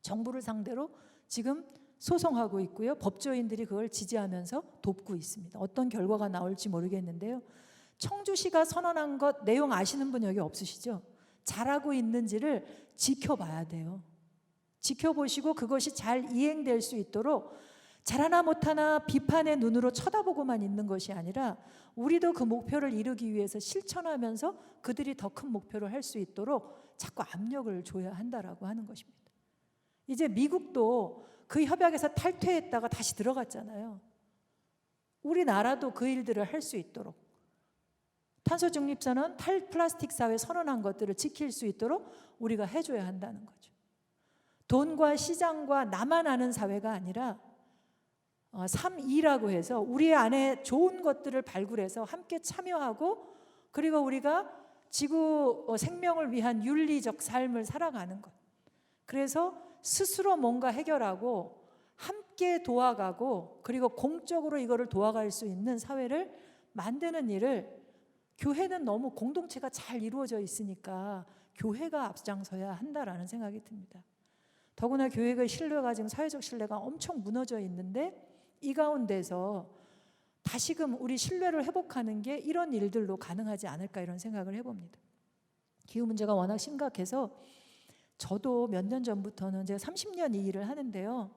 Speaker 1: 정부를 상대로 지금 소송하고 있고요. 법조인들이 그걸 지지하면서 돕고 있습니다. 어떤 결과가 나올지 모르겠는데요. 청주시가 선언한 것 내용 아시는 분 여기 없으시죠? 잘하고 있는지를 지켜봐야 돼요. 지켜보시고 그것이 잘 이행될 수 있도록 잘하나 못하나 비판의 눈으로 쳐다보고만 있는 것이 아니라 우리도 그 목표를 이루기 위해서 실천하면서 그들이 더 큰 목표를 할 수 있도록 자꾸 압력을 줘야 한다라고 하는 것입니다. 이제 미국도 그 협약에서 탈퇴했다가 다시 들어갔잖아요. 우리나라도 그 일들을 할 수 있도록 탄소 중립선언, 탈플라스틱 사회 선언한 것들을 지킬 수 있도록 우리가 해줘야 한다는 거죠. 돈과 시장과 나만 아는 사회가 아니라 3E라고 해서 우리 안에 좋은 것들을 발굴해서 함께 참여하고, 그리고 우리가 지구 생명을 위한 윤리적 삶을 살아가는 것. 그래서 스스로 뭔가 해결하고 함께 도와가고, 그리고 공적으로 이거를 도와갈 수 있는 사회를 만드는 일을, 교회는 너무 공동체가 잘 이루어져 있으니까 교회가 앞장서야 한다라는 생각이 듭니다. 더구나 교회의 신뢰가 지금 사회적 신뢰가 엄청 무너져 있는데, 이 가운데서 다시금 우리 신뢰를 회복하는 게 이런 일들로 가능하지 않을까, 이런 생각을 해봅니다. 기후 문제가 워낙 심각해서 저도 몇 년 전부터는, 제가 30년 이 일을 하는데요,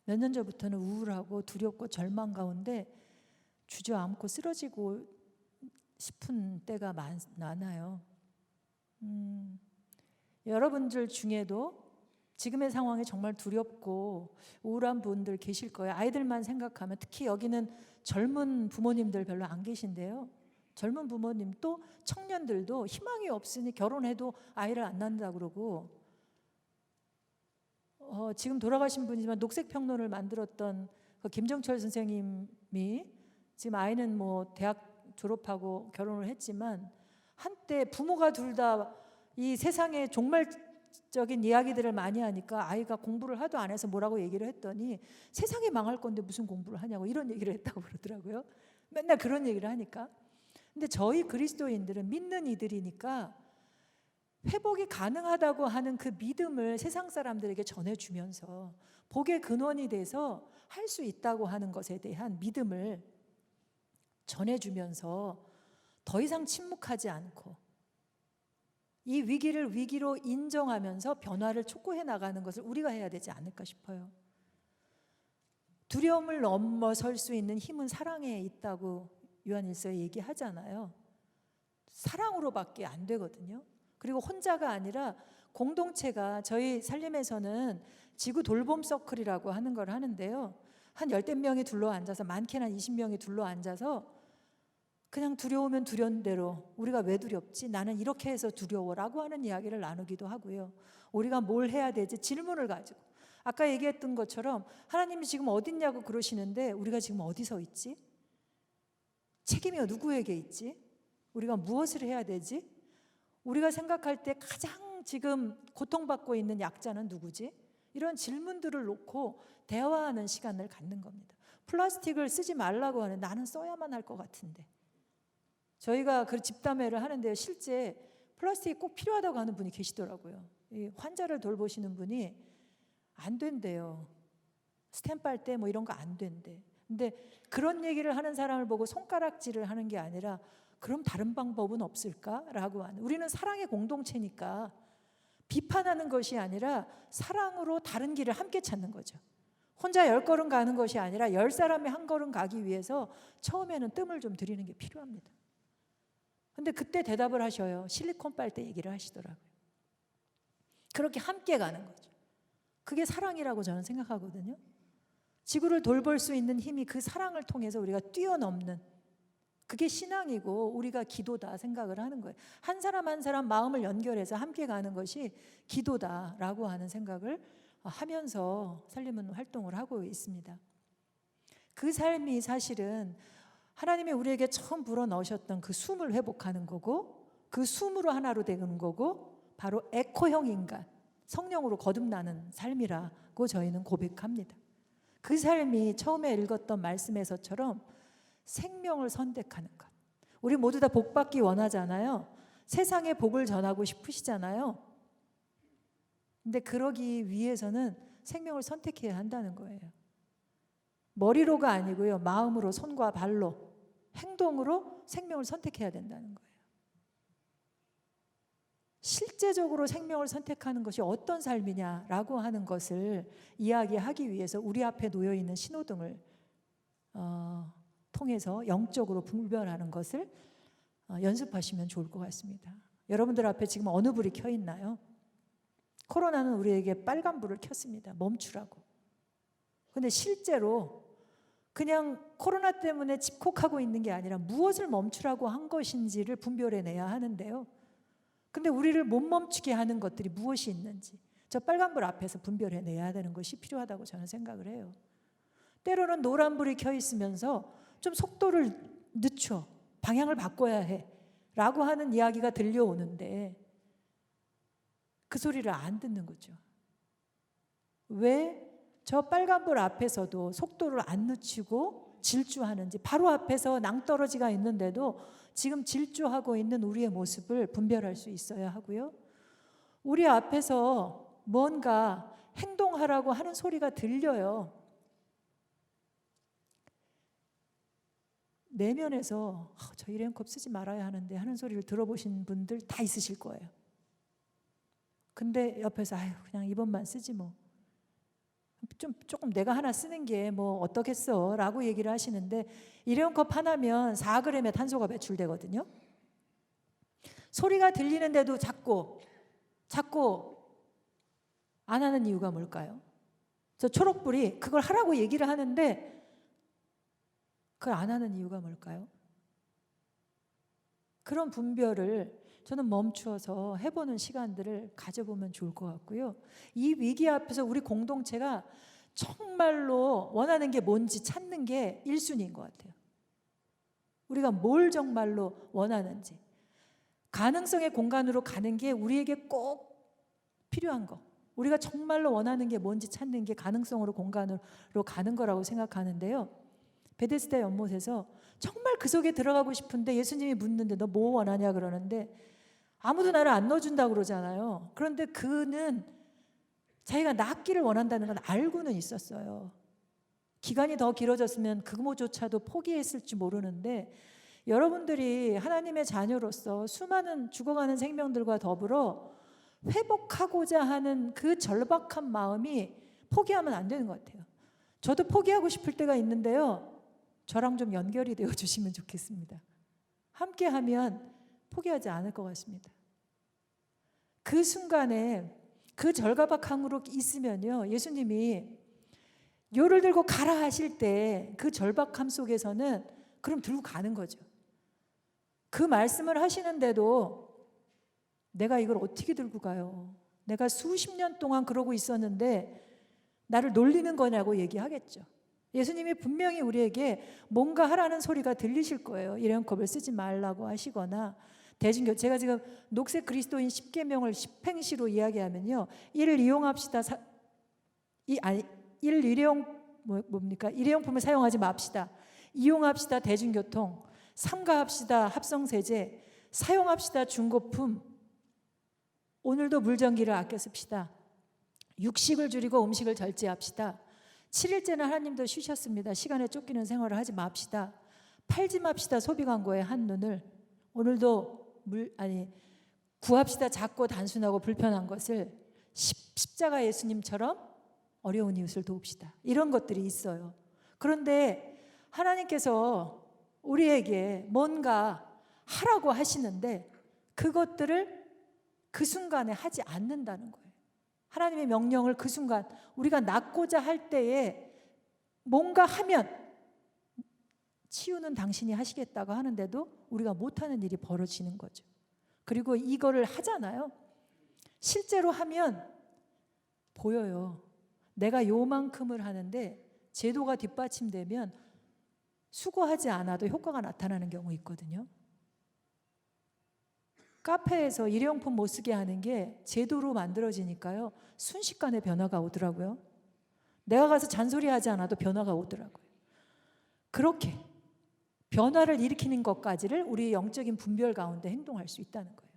Speaker 1: 몇 년 전부터는 우울하고 두렵고 절망 가운데 주저앉고 쓰러지고 싶은 때가 많아요. 여러분들 중에도 지금의 상황이 정말 두렵고 우울한 분들 계실 거예요. 아이들만 생각하면, 특히 여기는 젊은 부모님들 별로 안 계신데요, 젊은 부모님 또 청년들도 희망이 없으니 결혼해도 아이를 안 낳는다고 그러고, 지금 돌아가신 분이지만 녹색평론을 만들었던 그 김정철 선생님이, 지금 아이는 뭐 대학 졸업하고 결혼을 했지만, 한때 부모가 둘 다 이 세상의 종말적인 이야기들을 많이 하니까 아이가 공부를 하도 안 해서 뭐라고 얘기를 했더니, 세상이 망할 건데 무슨 공부를 하냐고 이런 얘기를 했다고 그러더라고요. 맨날 그런 얘기를 하니까. 근데 저희 그리스도인들은 믿는 이들이니까 회복이 가능하다고 하는 그 믿음을 세상 사람들에게 전해주면서, 복의 근원이 돼서 할 수 있다고 하는 것에 대한 믿음을 전해주면서 더 이상 침묵하지 않고 이 위기를 위기로 인정하면서 변화를 촉구해 나가는 것을 우리가 해야 되지 않을까 싶어요. 두려움을 넘어설 수 있는 힘은 사랑에 있다고 요한일서에 얘기하잖아요. 사랑으로밖에 안 되거든요. 그리고 혼자가 아니라 공동체가, 저희 살림에서는 지구 돌봄 서클이라고 하는 걸 하는데요, 한 10대 명이 둘러앉아서, 많게는 한 20명이 둘러앉아서 그냥 두려우면 두려운 대로, 우리가 왜 두렵지? 나는 이렇게 해서 두려워라고 하는 이야기를 나누기도 하고요. 우리가 뭘 해야 되지? 질문을 가지고, 아까 얘기했던 것처럼 하나님이 지금 어딨냐고 그러시는데 우리가 지금 어디 서 있지? 책임이 누구에게 있지? 우리가 무엇을 해야 되지? 우리가 생각할 때 가장 지금 고통받고 있는 약자는 누구지? 이런 질문들을 놓고 대화하는 시간을 갖는 겁니다. 플라스틱을 쓰지 말라고 하는, 나는 써야만 할 것 같은데. 저희가 그 집담회를 하는데요, 실제 플라스틱이 꼭 필요하다고 하는 분이 계시더라고요. 이 환자를 돌보시는 분이 안 된대요. 스탬프 할 때 뭐 이런 거 안 된대. 근데 그런 얘기를 하는 사람을 보고 손가락질을 하는 게 아니라, 그럼 다른 방법은 없을까라고 하는, 우리는 사랑의 공동체니까 비판하는 것이 아니라 사랑으로 다른 길을 함께 찾는 거죠. 혼자 10걸음 가는 것이 아니라 10사람이 한 걸음 가기 위해서 처음에는 뜸을 좀 들이는 게 필요합니다. 근데 그때 대답을 하셔요. 실리콘 빨대 얘기를 하시더라고요. 그렇게 함께 가는 거죠. 그게 사랑이라고 저는 생각하거든요. 지구를 돌볼 수 있는 힘이 그 사랑을 통해서 우리가 뛰어넘는, 그게 신앙이고 우리가 기도다 생각을 하는 거예요. 한 사람 한 사람 마음을 연결해서 함께 가는 것이 기도다라고 하는 생각을 하면서 살림은 활동을 하고 있습니다. 그 삶이 사실은 하나님이 우리에게 처음 불어넣으셨던 그 숨을 회복하는 거고, 그 숨으로 하나로 되는 거고, 바로 에코형 인간, 성령으로 거듭나는 삶이라고 저희는 고백합니다. 그 삶이 처음에 읽었던 말씀에서처럼 생명을 선택하는 것. 우리 모두 다 복 받기 원하잖아요. 세상에 복을 전하고 싶으시잖아요. 근데 그러기 위해서는 생명을 선택해야 한다는 거예요. 머리로가 아니고요, 마음으로, 손과 발로, 행동으로 생명을 선택해야 된다는 거예요. 실제적으로 생명을 선택하는 것이 어떤 삶이냐라고 하는 것을 이야기하기 위해서 우리 앞에 놓여 있는 신호등을 통해서 영적으로 분별하는 것을 연습하시면 좋을 것 같습니다. 여러분들 앞에 지금 어느 불이 켜 있나요? 코로나는 우리에게 빨간 불을 켰습니다. 멈추라고. 근데 실제로 그냥 코로나 때문에 집콕하고 있는 게 아니라 무엇을 멈추라고 한 것인지를 분별해내야 하는데요. 근데 우리를 못 멈추게 하는 것들이 무엇이 있는지 저 빨간불 앞에서 분별해내야 되는 것이 필요하다고 저는 생각을 해요. 때로는 노란불이 켜 있으면서 좀 속도를 늦춰, 방향을 바꿔야 해 라고 하는 이야기가 들려오는데 그 소리를 안 듣는 거죠. 왜 저 빨간불 앞에서도 속도를 안 늦추고 질주하는지, 바로 앞에서 낭떠러지가 있는데도 지금 질주하고 있는 우리의 모습을 분별할 수 있어야 하고요. 우리 앞에서 뭔가 행동하라고 하는 소리가 들려요. 내면에서 저 일회용컵 쓰지 말아야 하는데 하는 소리를 들어보신 분들 다 있으실 거예요. 근데 옆에서 아유 그냥 이번만 쓰지 뭐. 조금 내가 하나 쓰는 게 뭐 어떻겠어 라고 얘기를 하시는데 일회용컵 하나면 4g의 탄소가 배출되거든요. 소리가 들리는데도 자꾸 안 하는 이유가 뭘까요? 저 초록불이 그걸 하라고 얘기를 하는데 그걸 안 하는 이유가 뭘까요? 그런 분별을 저는 멈추어서 해보는 시간들을 가져보면 좋을 것 같고요. 이 위기 앞에서 우리 공동체가 정말로 원하는 게 뭔지 찾는 게 1순위인 것 같아요. 우리가 뭘 정말로 원하는지, 가능성의 공간으로 가는 게 우리에게 꼭 필요한 거, 우리가 정말로 원하는 게 뭔지 찾는 게 가능성으로 공간으로 가는 거라고 생각하는데요. 베데스다 연못에서 정말 그 속에 들어가고 싶은데 예수님이 묻는데 너 뭐 원하냐 그러는데 아무도 나를 안 넣어준다고 그러잖아요. 그런데 그는 자기가 낫기를 원한다는 건 알고는 있었어요. 기간이 더 길어졌으면 그거조차도 포기했을지 모르는데 여러분들이 하나님의 자녀로서 수많은 죽어가는 생명들과 더불어 회복하고자 하는 그 절박한 마음이 포기하면 안 되는 것 같아요. 저도 포기하고 싶을 때가 있는데요. 저랑 좀 연결이 되어 주시면 좋겠습니다. 함께 하면 포기하지 않을 것 같습니다. 그 순간에 그 절박함으로 있으면요. 예수님이 요를 들고 가라 하실 때 그 절박함 속에서는 그럼 들고 가는 거죠. 그 말씀을 하시는데도 내가 이걸 어떻게 들고 가요? 내가 수십 년 동안 그러고 있었는데 나를 놀리는 거냐고 얘기하겠죠. 예수님이 분명히 우리에게 뭔가 하라는 소리가 들리실 거예요. 일회용컵을 쓰지 말라고 하시거나 대중교 제가 지금 녹색 그리스도인 10계명을 10행시로 이야기하면요. 이를 이용합시다. 일회용품을 사용하지 맙시다. 이용합시다. 대중교통. 삼가합시다. 합성세제. 사용합시다. 중고품. 오늘도 물전기를 아껴 씁시다. 육식을 줄이고 음식을 절제합시다. 7일째는 하나님도 쉬셨습니다. 시간에 쫓기는 생활을 하지 맙시다. 팔지 맙시다. 소비 광고에 한눈을. 오늘도 구합시다. 작고 단순하고 불편한 것을 십자가 예수님처럼 어려운 이웃을 도웁시다. 이런 것들이 있어요. 그런데 하나님께서 우리에게 뭔가 하라고 하시는데 그것들을 그 순간에 하지 않는다는 거예요. 하나님의 명령을 그 순간 우리가 낳고자 할 때에 뭔가 하면 치유는 당신이 하시겠다고 하는데도 우리가 못하는 일이 벌어지는 거죠. 그리고 이거를 하잖아요. 실제로 하면 보여요. 내가 요만큼을 하는데 제도가 뒷받침되면 수고하지 않아도 효과가 나타나는 경우 있거든요. 카페에서 일회용품 못 쓰게 하는 게 제도로 만들어지니까요. 순식간에 변화가 오더라고요. 내가 가서 잔소리하지 않아도 변화가 오더라고요. 그렇게 변화를 일으키는 것까지를 우리 영적인 분별 가운데 행동할 수 있다는 거예요.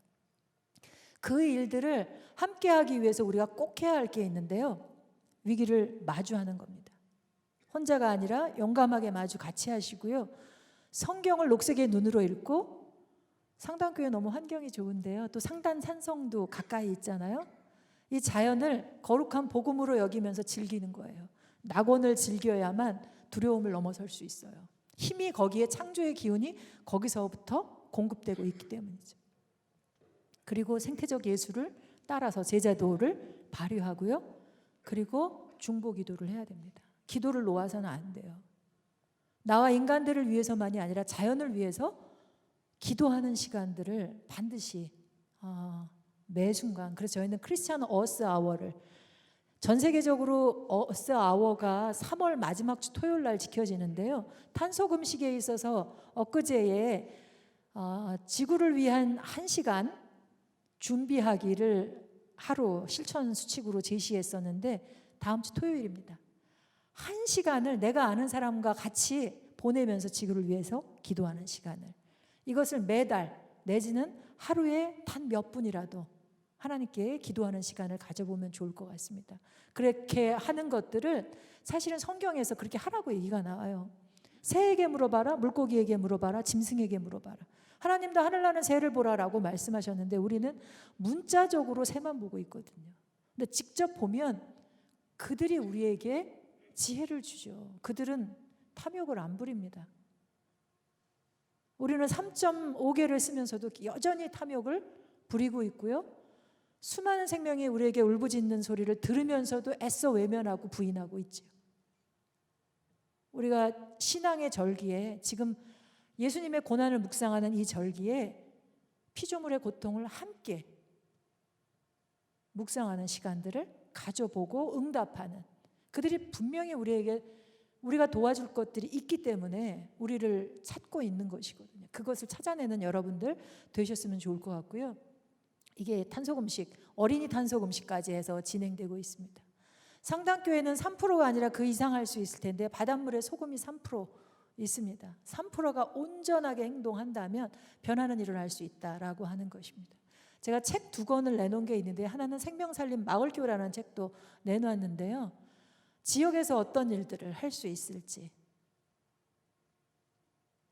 Speaker 1: 그 일들을 함께 하기 위해서 우리가 꼭 해야 할 게 있는데요. 위기를 마주하는 겁니다. 혼자가 아니라 용감하게 마주 같이 하시고요. 성경을 녹색의 눈으로 읽고 상단교회 너무 환경이 좋은데요. 또 상단 산성도 가까이 있잖아요. 이 자연을 거룩한 복음으로 여기면서 즐기는 거예요. 낙원을 즐겨야만 두려움을 넘어설 수 있어요. 힘이 거기에 창조의 기운이 거기서부터 공급되고 있기 때문이죠. 그리고 생태적 예술을 따라서 제자도를 발휘하고요. 그리고 중보 기도를 해야 됩니다. 기도를 놓아서는 안 돼요. 나와 인간들을 위해서만이 아니라 자연을 위해서 기도하는 시간들을 반드시 매 순간, 그래서 저희는 크리스찬 어스 아워를, 전 세계적으로 어스 아워가 3월 마지막 주 토요일 날 지켜지는데요. 탄소 금식에 있어서 엊그제에 지구를 위한 1시간 준비하기를 하루 실천 수칙으로 제시했었는데 다음 주 토요일입니다. 1시간을 내가 아는 사람과 같이 보내면서 지구를 위해서 기도하는 시간을, 이것을 매달 내지는 하루에 단 몇 분이라도 하나님께 기도하는 시간을 가져보면 좋을 것 같습니다. 그렇게 하는 것들을 사실은 성경에서 그렇게 하라고 얘기가 나와요. 새에게 물어봐라, 물고기에게 물어봐라, 짐승에게 물어봐라. 하나님도 하늘나는 새를 보라라고 말씀하셨는데 우리는 문자적으로 새만 보고 있거든요. 근데 직접 보면 그들이 우리에게 지혜를 주죠. 그들은 탐욕을 안 부립니다. 우리는 3.5개를 쓰면서도 여전히 탐욕을 부리고 있고요. 수많은 생명이 우리에게 울부짖는 소리를 들으면서도 애써 외면하고 부인하고 있죠. 우리가 신앙의 절기에, 지금 예수님의 고난을 묵상하는 이 절기에 피조물의 고통을 함께 묵상하는 시간들을 가져보고 응답하는, 그들이 분명히 우리에게 우리가 도와줄 것들이 있기 때문에 우리를 찾고 있는 것이거든요. 그것을 찾아내는 여러분들 되셨으면 좋을 것 같고요. 이게 탄소금식, 어린이 탄소금식까지 해서 진행되고 있습니다. 상당교회는 3%가 아니라 그 이상 할 수 있을 텐데 바닷물에 소금이 3% 있습니다. 3%가 온전하게 행동한다면 변화는 일어날 수 있다라고 하는 것입니다. 제가 책 2권을 내놓은 게 있는데 하나는 생명살림 마을교회라는 책도 내놓았는데요. 지역에서 어떤 일들을 할 수 있을지,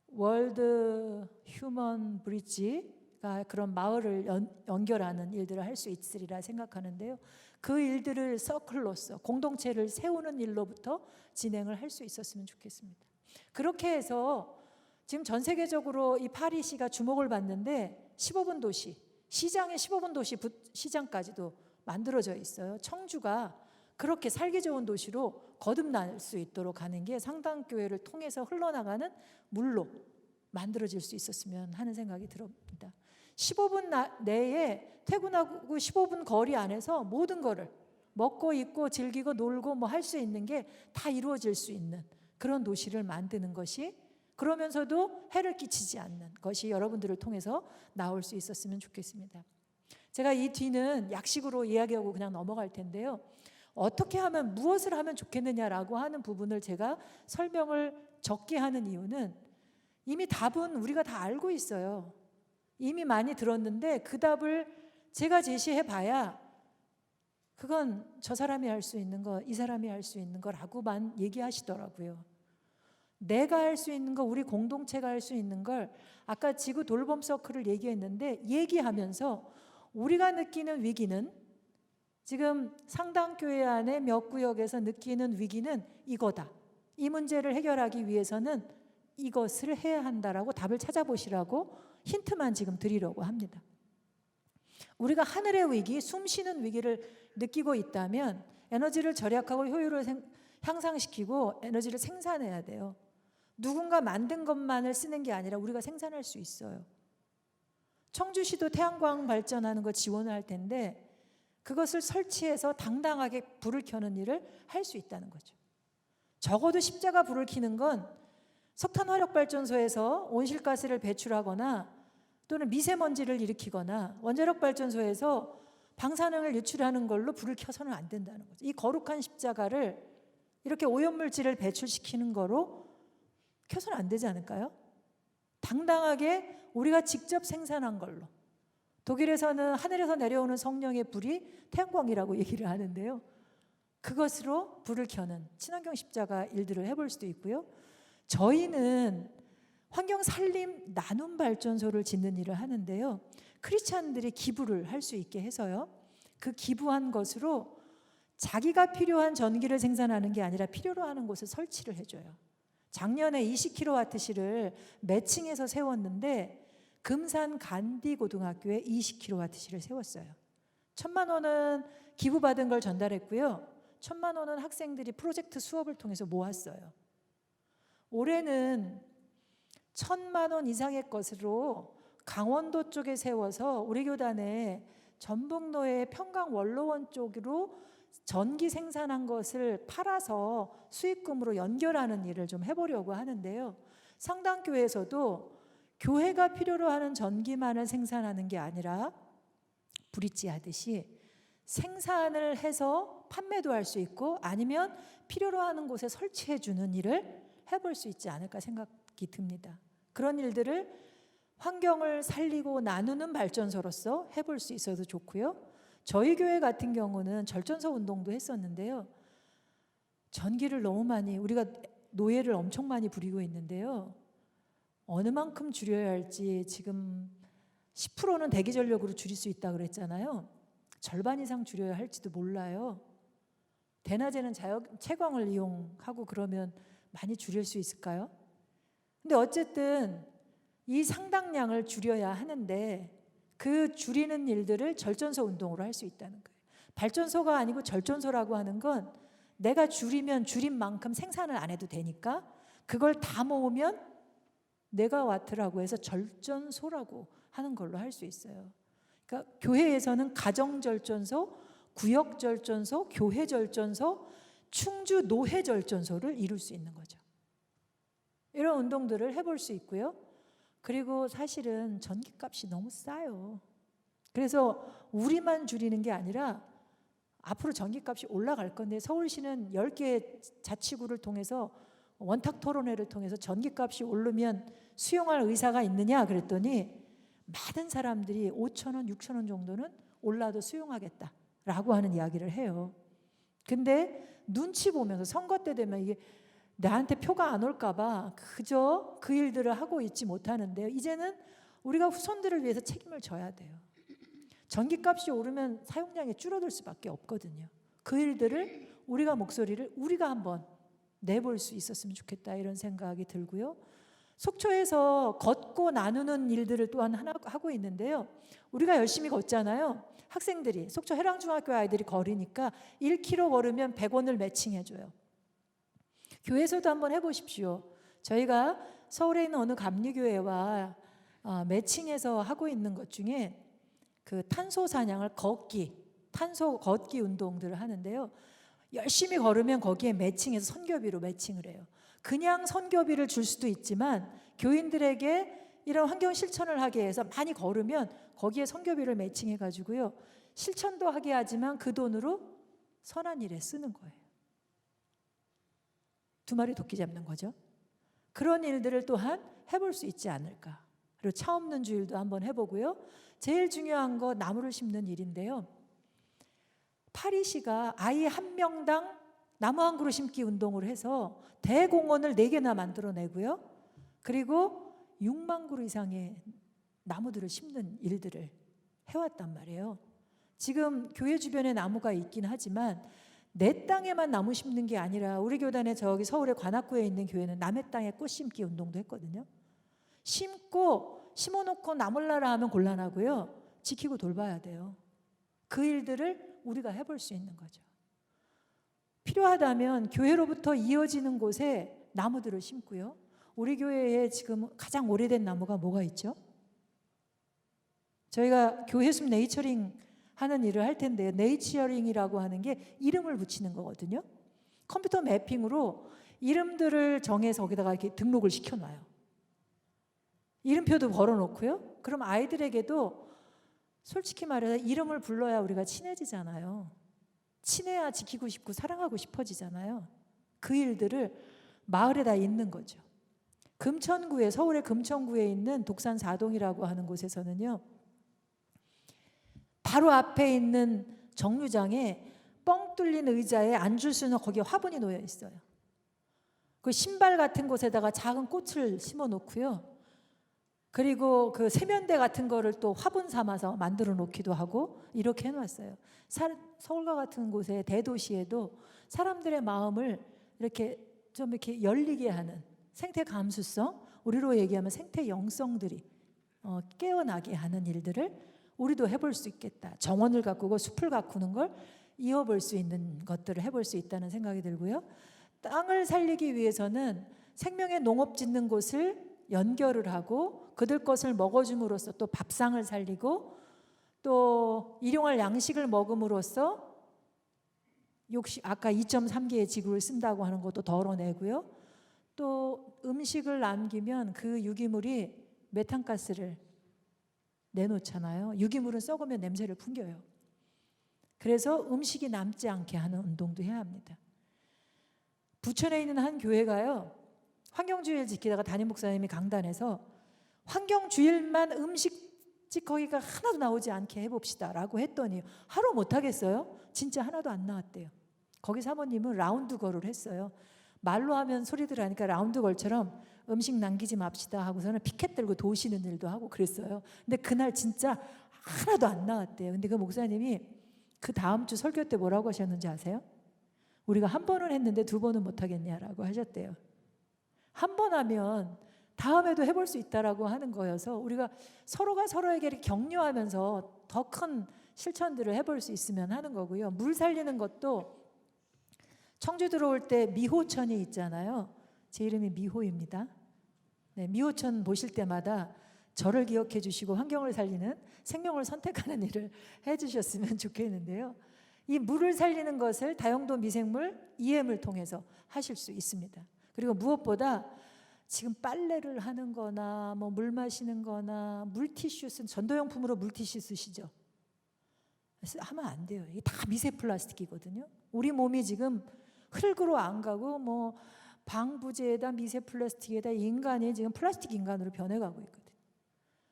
Speaker 1: 월드 휴먼 브릿지가 그런 마을을 연결하는 일들을 할 수 있으리라 생각하는데요. 그 일들을 서클로서 공동체를 세우는 일로부터 진행을 할 수 있었으면 좋겠습니다. 그렇게 해서 지금 전 세계적으로 이 파리시가 주목을 받는데 15분 도시, 시장의 15분 도시 시장까지도 만들어져 있어요. 청주가 그렇게 살기 좋은 도시로 거듭날 수 있도록 하는 게 상당교회를 통해서 흘러나가는 물로 만들어질 수 있었으면 하는 생각이 듭니다. 15분 내에 퇴근하고 15분 거리 안에서 모든 거를 먹고 입고 즐기고 놀고 뭐 할 수 있는 게 다 이루어질 수 있는 그런 도시를 만드는 것이, 그러면서도 해를 끼치지 않는 것이 여러분들을 통해서 나올 수 있었으면 좋겠습니다. 제가 이 뒤는 약식으로 이야기하고 그냥 넘어갈 텐데요. 어떻게 하면, 무엇을 하면 좋겠느냐라고 하는 부분을 제가 설명을 적게 하는 이유는 이미 답은 우리가 다 알고 있어요. 이미 많이 들었는데 그 답을 제가 제시해 봐야 그건 저 사람이 할 수 있는 거, 이 사람이 할 수 있는 거라고만 얘기하시더라고요. 내가 할 수 있는 거, 우리 공동체가 할 수 있는 걸 아까 지구 돌봄 서클을 얘기했는데 얘기하면서 우리가 느끼는 위기는, 지금 상당교회 안에 몇 구역에서 느끼는 위기는 이거다. 이 문제를 해결하기 위해서는 이것을 해야 한다라고 답을 찾아보시라고 힌트만 지금 드리려고 합니다. 우리가 하늘의 위기, 숨 쉬는 위기를 느끼고 있다면 에너지를 절약하고 효율을 향상시키고 에너지를 생산해야 돼요. 누군가 만든 것만을 쓰는 게 아니라 우리가 생산할 수 있어요. 청주시도 태양광 발전하는 거 지원을 할 텐데 그것을 설치해서 당당하게 불을 켜는 일을 할 수 있다는 거죠. 적어도 십자가 불을 켜는 건 석탄 화력발전소에서 온실가스를 배출하거나 또는 미세먼지를 일으키거나 원자력 발전소에서 방사능을 유출하는 걸로 불을 켜서는 안 된다는 거죠. 이 거룩한 십자가를 이렇게 오염물질을 배출시키는 거로 켜서는 안 되지 않을까요? 당당하게 우리가 직접 생산한 걸로. 독일에서는 하늘에서 내려오는 성령의 불이 태양광이라고 얘기를 하는데요. 그것으로 불을 켜는 친환경 십자가 일들을 해볼 수도 있고요. 저희는 환경살림 나눔 발전소를 짓는 일을 하는데요. 크리스찬들이 기부를 할 수 있게 해서요. 그 기부한 것으로 자기가 필요한 전기를 생산하는 게 아니라 필요로 하는 곳에 설치를 해줘요. 작년에 20kW시를 매칭해서 세웠는데 금산 간디고등학교에 20kW시를 세웠어요. 1,000만 원은 기부받은 걸 전달했고요. 1,000만 원은 학생들이 프로젝트 수업을 통해서 모았어요. 올해는 1,000만 원 이상의 것으로 강원도 쪽에 세워서 우리 교단에 전북로의 평강 원로원 쪽으로 전기 생산한 것을 팔아서 수익금으로 연결하는 일을 좀 해보려고 하는데요. 상당교회에서도 교회가 필요로 하는 전기만을 생산하는 게 아니라 브릿지 하듯이 생산을 해서 판매도 할 수 있고 아니면 필요로 하는 곳에 설치해 주는 일을 해볼 수 있지 않을까 생각이 듭니다. 그런 일들을 환경을 살리고 나누는 발전소로서 해볼 수 있어도 좋고요. 저희 교회 같은 경우는 절전소 운동도 했었는데요. 전기를 너무 많이, 우리가 노예를 엄청 많이 부리고 있는데요. 어느 만큼 줄여야 할지 지금 10%는 대기전력으로 줄일 수 있다고 그랬잖아요. 절반 이상 줄여야 할지도 몰라요. 대낮에는 채광을 이용하고 그러면 많이 줄일 수 있을까요? 근데 어쨌든 이 상당량을 줄여야 하는데 그 줄이는 일들을 절전소 운동으로 할 수 있다는 거예요. 발전소가 아니고 절전소라고 하는 건 내가 줄이면 줄인 만큼 생산을 안 해도 되니까 그걸 다 모으면 메가와트라고 해서 절전소라고 하는 걸로 할 수 있어요. 그러니까 교회에서는 가정절전소, 구역절전소, 교회절전소, 충주 노회절전소를 이룰 수 있는 거죠. 이런 운동들을 해볼 수 있고요. 그리고 사실은 전기값이 너무 싸요. 그래서 우리만 줄이는 게 아니라 앞으로 전기값이 올라갈 건데 서울시는 10개 자치구를 통해서 원탁 토론회를 통해서 전기값이 오르면 수용할 의사가 있느냐 그랬더니 많은 사람들이 5,000원, 6,000원 정도는 올라도 수용하겠다라고 하는 이야기를 해요. 근데 눈치 보면서 선거 때 되면 이게 나한테 표가 안 올까 봐 그저 그 일들을 하고 있지 못하는데요. 이제는 우리가 후손들을 위해서 책임을 져야 돼요. 전기값이 오르면 사용량이 줄어들 수밖에 없거든요. 그 일들을 목소리를 우리가 한번 내볼 수 있었으면 좋겠다 이런 생각이 들고요. 속초에서 걷고 나누는 일들을 또한 하나 하고 있는데요. 우리가 열심히 걷잖아요. 학생들이 속초 해랑중학교 아이들이 걸으니까 1km 걸으면 100원을 매칭해줘요. 교회에서도 한번 해보십시오. 저희가 서울에 있는 어느 감리교회와 매칭해서 하고 있는 것 중에 그 탄소 사냥을 탄소 걷기 운동들을 하는데요. 열심히 걸으면 거기에 매칭해서 선교비로 매칭을 해요. 그냥 선교비를 줄 수도 있지만 교인들에게 이런 환경 실천을 하게 해서 많이 걸으면 거기에 선교비를 매칭해 가지고요. 실천도 하게 하지만 그 돈으로 선한 일에 쓰는 거예요. 2마리 토끼 잡는 거죠. 그런 일들을 또한 해볼 수 있지 않을까. 그리고 차 없는 주일도 한번 해보고요. 제일 중요한 거 나무를 심는 일인데요. 파리시가 아이 한 명당 나무 한 그루 심기 운동을 해서 대공원을 4개나 만들어내고요. 그리고 6만 그루 이상의 나무들을 심는 일들을 해왔단 말이에요. 지금 교회 주변에 나무가 있긴 하지만 내 땅에만 나무 심는 게 아니라 우리 교단에 저기 서울의 관악구에 있는 교회는 남의 땅에 꽃 심기 운동도 했거든요. 심어놓고 나몰라라 하면 곤란하고요. 지키고 돌봐야 돼요. 그 일들을 우리가 해볼 수 있는 거죠. 필요하다면 교회로부터 이어지는 곳에 나무들을 심고요. 우리 교회에 지금 가장 오래된 나무가 뭐가 있죠? 저희가 교회숲 네이처링 하는 일을 할 텐데요. 네이처링이라고 하는 게 이름을 붙이는 거거든요. 컴퓨터 매핑으로 이름들을 정해서 거기다가 이렇게 등록을 시켜놔요. 이름표도 걸어놓고요. 그럼 아이들에게도 솔직히 말해서 이름을 불러야 우리가 친해지잖아요. 친해야 지키고 싶고 사랑하고 싶어지잖아요. 그 일들을 마을에다 있는 거죠. 금천구에, 서울의 금천구에 있는 독산 4동이라고 하는 곳에서는요. 바로 앞에 있는 정류장에 뻥 뚫린 의자에 앉을 수 있는 거기에 화분이 놓여 있어요. 그 신발 같은 곳에다가 작은 꽃을 심어 놓고요. 그리고 그 세면대 같은 거를 또 화분 삼아서 만들어 놓기도 하고 이렇게 해놨어요. 서울과 같은 곳에 대도시에도 사람들의 마음을 이렇게 좀 이렇게 열리게 하는 생태 감수성, 우리로 얘기하면 생태 영성들이 깨어나게 하는 일들을 우리도 해볼 수 있겠다. 정원을 가꾸고 숲을 가꾸는 걸 이어볼 수 있는 것들을 해볼 수 있다는 생각이 들고요. 땅을 살리기 위해서는 생명의 농업 짓는 곳을 연결을 하고 그들 것을 먹어줌으로써 또 밥상을 살리고 또 일용할 양식을 먹음으로써 아까 2.3개의 지구를 쓴다고 하는 것도 덜어내고요. 또 음식을 남기면 그 유기물이 메탄가스를 내놓잖아요. 유기물은 썩으면 냄새를 풍겨요. 그래서 음식이 남지 않게 하는 운동도 해야 합니다. 부천에 있는 한 교회가요, 환경주의를 지키다가 담임 목사님이 강단에서 환경주일만 음식 찌꺼기가 하나도 나오지 않게 해봅시다 라고 했더니 하루 못하겠어요? 진짜 하나도 안 나왔대요. 거기 사모님은 라운드 걸을 했어요. 말로 하면 소리들 하니까 라운드 걸처럼 음식 남기지 맙시다 하고서는 피켓 들고 도시는 일도 하고 그랬어요. 근데 그날 진짜 하나도 안 나왔대요. 근데 그 목사님이 그 다음 주 설교 때 뭐라고 하셨는지 아세요? 우리가 한 번은 했는데 두 번은 못하겠냐라고 하셨대요. 한 번 하면 다음에도 해볼 수 있다라고 하는 거여서 우리가 서로가 서로에게 이렇게 격려하면서 더 큰 실천들을 해볼 수 있으면 하는 거고요. 물 살리는 것도 청주 들어올 때 미호천이 있잖아요. 제 이름이 미호입니다. 네, 미호천 보실 때마다 저를 기억해 주시고 환경을 살리는 생명을 선택하는 일을 해주셨으면 좋겠는데요. 이 물을 살리는 것을 다용도 미생물 EM을 통해서 하실 수 있습니다. 그리고 무엇보다 지금 빨래를 하는 거나 뭐 물 마시는 거나 물티슈 쓴 전도용품으로 물티슈 쓰시죠? 하면 안 돼요. 이게 다 미세 플라스틱이거든요. 우리 몸이 지금 흙으로 안 가고 뭐 방부제에다 미세 플라스틱에다 인간이 지금 플라스틱 인간으로 변해가고 있거든요.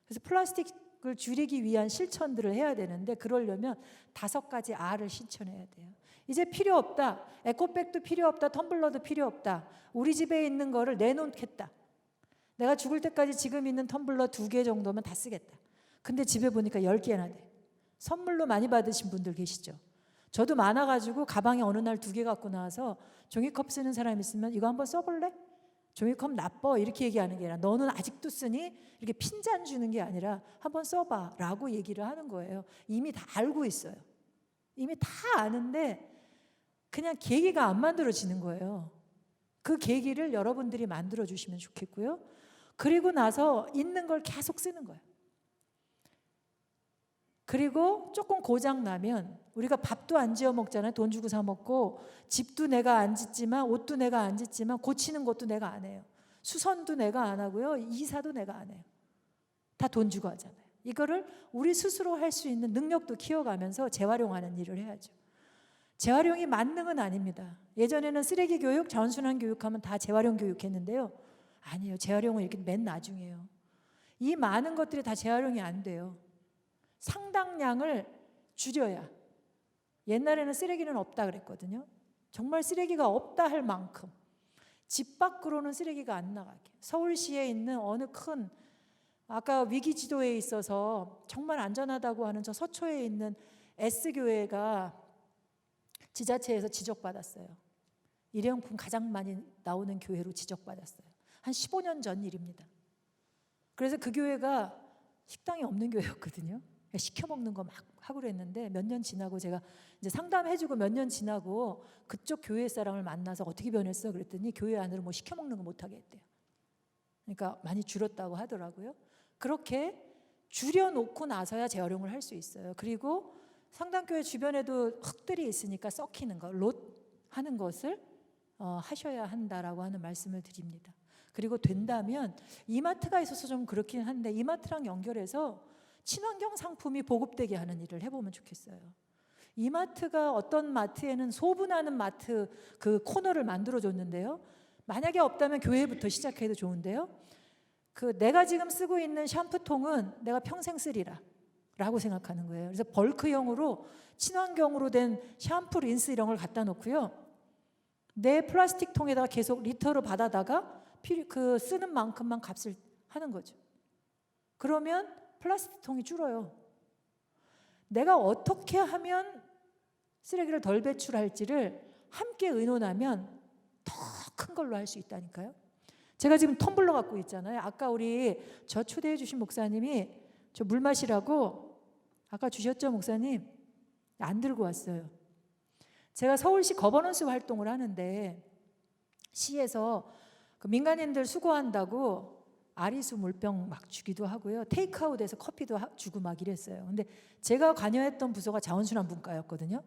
Speaker 1: 그래서 플라스틱을 줄이기 위한 실천들을 해야 되는데 그러려면 5가지 R을 실천해야 돼요. 이제 필요 없다. 에코백도 필요 없다. 텀블러도 필요 없다. 우리 집에 있는 거를 내놓겠다. 내가 죽을 때까지 지금 있는 텀블러 2개 정도면 다 쓰겠다. 근데 집에 보니까 10개나 돼. 선물로 많이 받으신 분들 계시죠? 저도 많아가지고 가방에 어느 날 2개 갖고 나와서 종이컵 쓰는 사람 있으면 이거 한번 써볼래? 종이컵 나빠 이렇게 얘기하는 게 아니라 너는 아직도 쓰니? 이렇게 핀잔 주는 게 아니라 한번 써봐 라고 얘기를 하는 거예요. 이미 다 알고 있어요. 이미 다 아는데 그냥 계기가 안 만들어지는 거예요. 그 계기를 여러분들이 만들어 주시면 좋겠고요. 그리고 나서 있는 걸 계속 쓰는 거예요. 그리고 조금 고장 나면 우리가 밥도 안 지어 먹잖아요. 돈 주고 사 먹고 집도 내가 안 짓지만 옷도 내가 안 짓지만 고치는 것도 내가 안 해요. 수선도 내가 안 하고요. 이사도 내가 안 해요. 다 돈 주고 하잖아요. 이거를 우리 스스로 할 수 있는 능력도 키워가면서 재활용하는 일을 해야죠. 재활용이 만능은 아닙니다. 예전에는 쓰레기 교육, 자원순환 교육하면 다 재활용 교육했는데요. 아니에요. 재활용은 이렇게 맨 나중이에요. 이 많은 것들이 다 재활용이 안 돼요. 상당량을 줄여야. 옛날에는 쓰레기는 없다 그랬거든요. 정말 쓰레기가 없다 할 만큼 집 밖으로는 쓰레기가 안 나가게. 서울시에 있는 어느 큰 아까 위기지도에 있어서 정말 안전하다고 하는 저 서초에 있는 S교회가 지자체에서 지적받았어요. 일회용품 가장 많이 나오는 교회로 지적받았어요. 한 15년 전 일입니다. 그래서 그 교회가 식당이 없는 교회였거든요. 시켜 먹는 거 막 하고 그랬는데 몇 년 지나고 제가 이제 상담해주고 몇 년 지나고 그쪽 교회 사람을 만나서 어떻게 변했어? 그랬더니 교회 안으로 뭐 시켜 먹는 거 못 하게 했대요. 그러니까 많이 줄였다고 하더라고요. 그렇게 줄여놓고 나서야 재활용을 할 수 있어요. 그리고 상담교회 주변에도 흙들이 있으니까 썩히는 거, 롯 하는 것을 하셔야 한다라고 하는 말씀을 드립니다. 그리고 된다면 이마트가 있어서 좀 그렇긴 한데 이마트랑 연결해서 친환경 상품이 보급되게 하는 일을 해보면 좋겠어요. 이마트가 어떤 마트에는 소분하는 마트 그 코너를 만들어줬는데요. 만약에 없다면 교회부터 시작해도 좋은데요. 그 내가 지금 쓰고 있는 샴푸통은 내가 평생 쓰리라 라고 생각하는 거예요. 그래서 벌크형으로 친환경으로 된 샴푸, 린스 이런 걸 갖다 놓고요. 내 플라스틱 통에다가 계속 리터로 받아다가 그 쓰는 만큼만 값을 하는 거죠. 그러면 플라스틱 통이 줄어요. 내가 어떻게 하면 쓰레기를 덜 배출할지를 함께 의논하면 더 큰 걸로 할 수 있다니까요. 제가 지금 텀블러 갖고 있잖아요. 아까 우리 저 초대해 주신 목사님이 저 물 마시라고 아까 주셨죠, 목사님? 안 들고 왔어요. 제가 서울시 거버넌스 활동을 하는데 시에서 그 민간인들 수고한다고 아리수 물병 막 주기도 하고요. 테이크아웃에서 커피도 주고 막 이랬어요. 근데 제가 관여했던 부서가 자원순환 분과였거든요.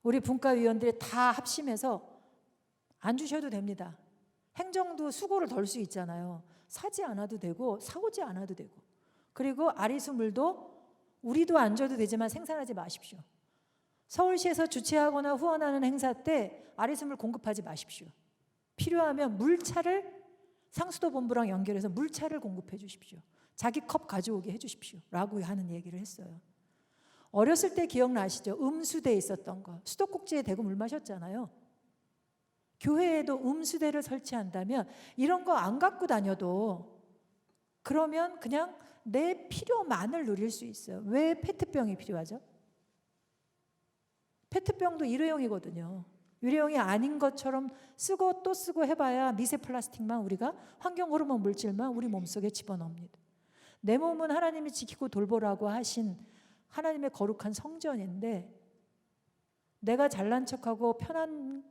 Speaker 1: 우리 분과위원들이 다 합심해서 안 주셔도 됩니다. 행정도 수고를 덜 수 있잖아요. 사지 않아도 되고 사오지 않아도 되고, 그리고 아리수물도 우리도 안 줘도 되지만 생산하지 마십시오. 서울시에서 주최하거나 후원하는 행사 때 아리수물 공급하지 마십시오. 필요하면 물차를 상수도 본부랑 연결해서 물차를 공급해 주십시오. 자기 컵 가져오게 해 주십시오 라고 하는 얘기를 했어요. 어렸을 때 기억나시죠? 음수대 있었던 거. 수도꼭지에 대고 물 마셨잖아요. 교회에도 음수대를 설치한다면 이런 거 안 갖고 다녀도, 그러면 그냥 내 필요만을 누릴 수 있어요. 왜 페트병이 필요하죠? 페트병도 일회용이거든요. 일회용이 아닌 것처럼 쓰고 또 쓰고 해봐야 미세 플라스틱만, 우리가 환경 호르몬 물질만 우리 몸속에 집어넣습니다. 내 몸은 하나님이 지키고 돌보라고 하신 하나님의 거룩한 성전인데, 내가 잘난 척하고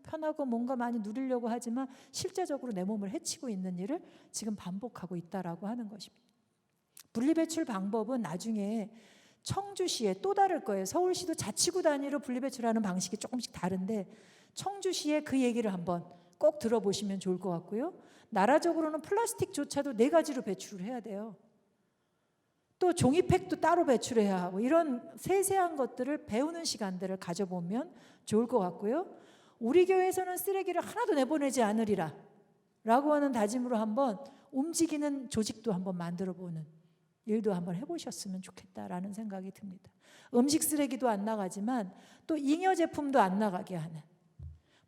Speaker 1: 편하고 뭔가 많이 누리려고 하지만 실제적으로 내 몸을 해치고 있는 일을 지금 반복하고 있다라고 하는 것입니다. 분리배출 방법은 나중에 청주시에 또 다를 거예요. 서울시도 자치구 단위로 분리배출하는 방식이 조금씩 다른데, 청주시에 그 얘기를 한번 꼭 들어보시면 좋을 것 같고요. 나라적으로는 플라스틱조차도 4가지로 배출을 해야 돼요. 또 종이팩도 따로 배출해야 하고, 이런 세세한 것들을 배우는 시간들을 가져보면 좋을 것 같고요. 우리 교회에서는 쓰레기를 하나도 내보내지 않으리라 라고 하는 다짐으로 한번 움직이는 조직도 한번 만들어보는 일도 한번 해보셨으면 좋겠다라는 생각이 듭니다. 음식 쓰레기도 안 나가지만 또 잉여 제품도 안 나가게 하는,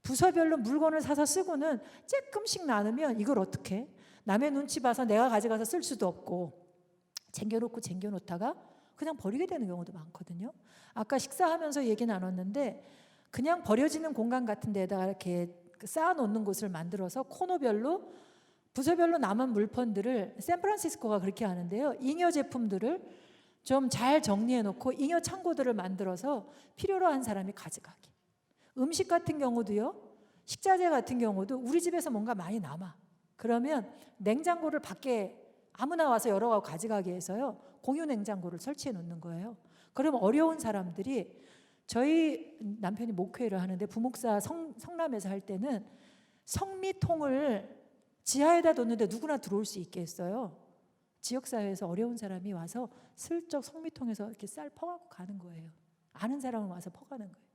Speaker 1: 부서별로 물건을 사서 쓰고는 조금씩 나누면 이걸 어떻게, 남의 눈치 봐서 내가 가져가서 쓸 수도 없고 챙겨놓다가 그냥 버리게 되는 경우도 많거든요. 아까 식사하면서 얘기 나눴는데, 그냥 버려지는 공간 같은 데다가 이렇게 쌓아놓는 곳을 만들어서 코너별로 부서별로 남은 물건들을, 샌프란시스코가 그렇게 하는데요, 잉여 제품들을 좀 잘 정리해 놓고 잉여 창고들을 만들어서 필요로 한 사람이 가져가게. 음식 같은 경우도요, 식자재 같은 경우도 우리 집에서 뭔가 많이 남아. 그러면 냉장고를 밖에 아무나 와서 열어가고 가져가게 해서요, 공유 냉장고를 설치해 놓는 거예요. 그러면 어려운 사람들이, 저희 남편이 목회를 하는데 부목사 성남에서 할 때는 성미통을 지하에다 뒀는데 누구나 들어올 수 있게 했어요. 지역사회에서 어려운 사람이 와서 슬쩍 성미통에서 이렇게 쌀 퍼가고 가는 거예요. 아는 사람은 와서 퍼가는 거예요.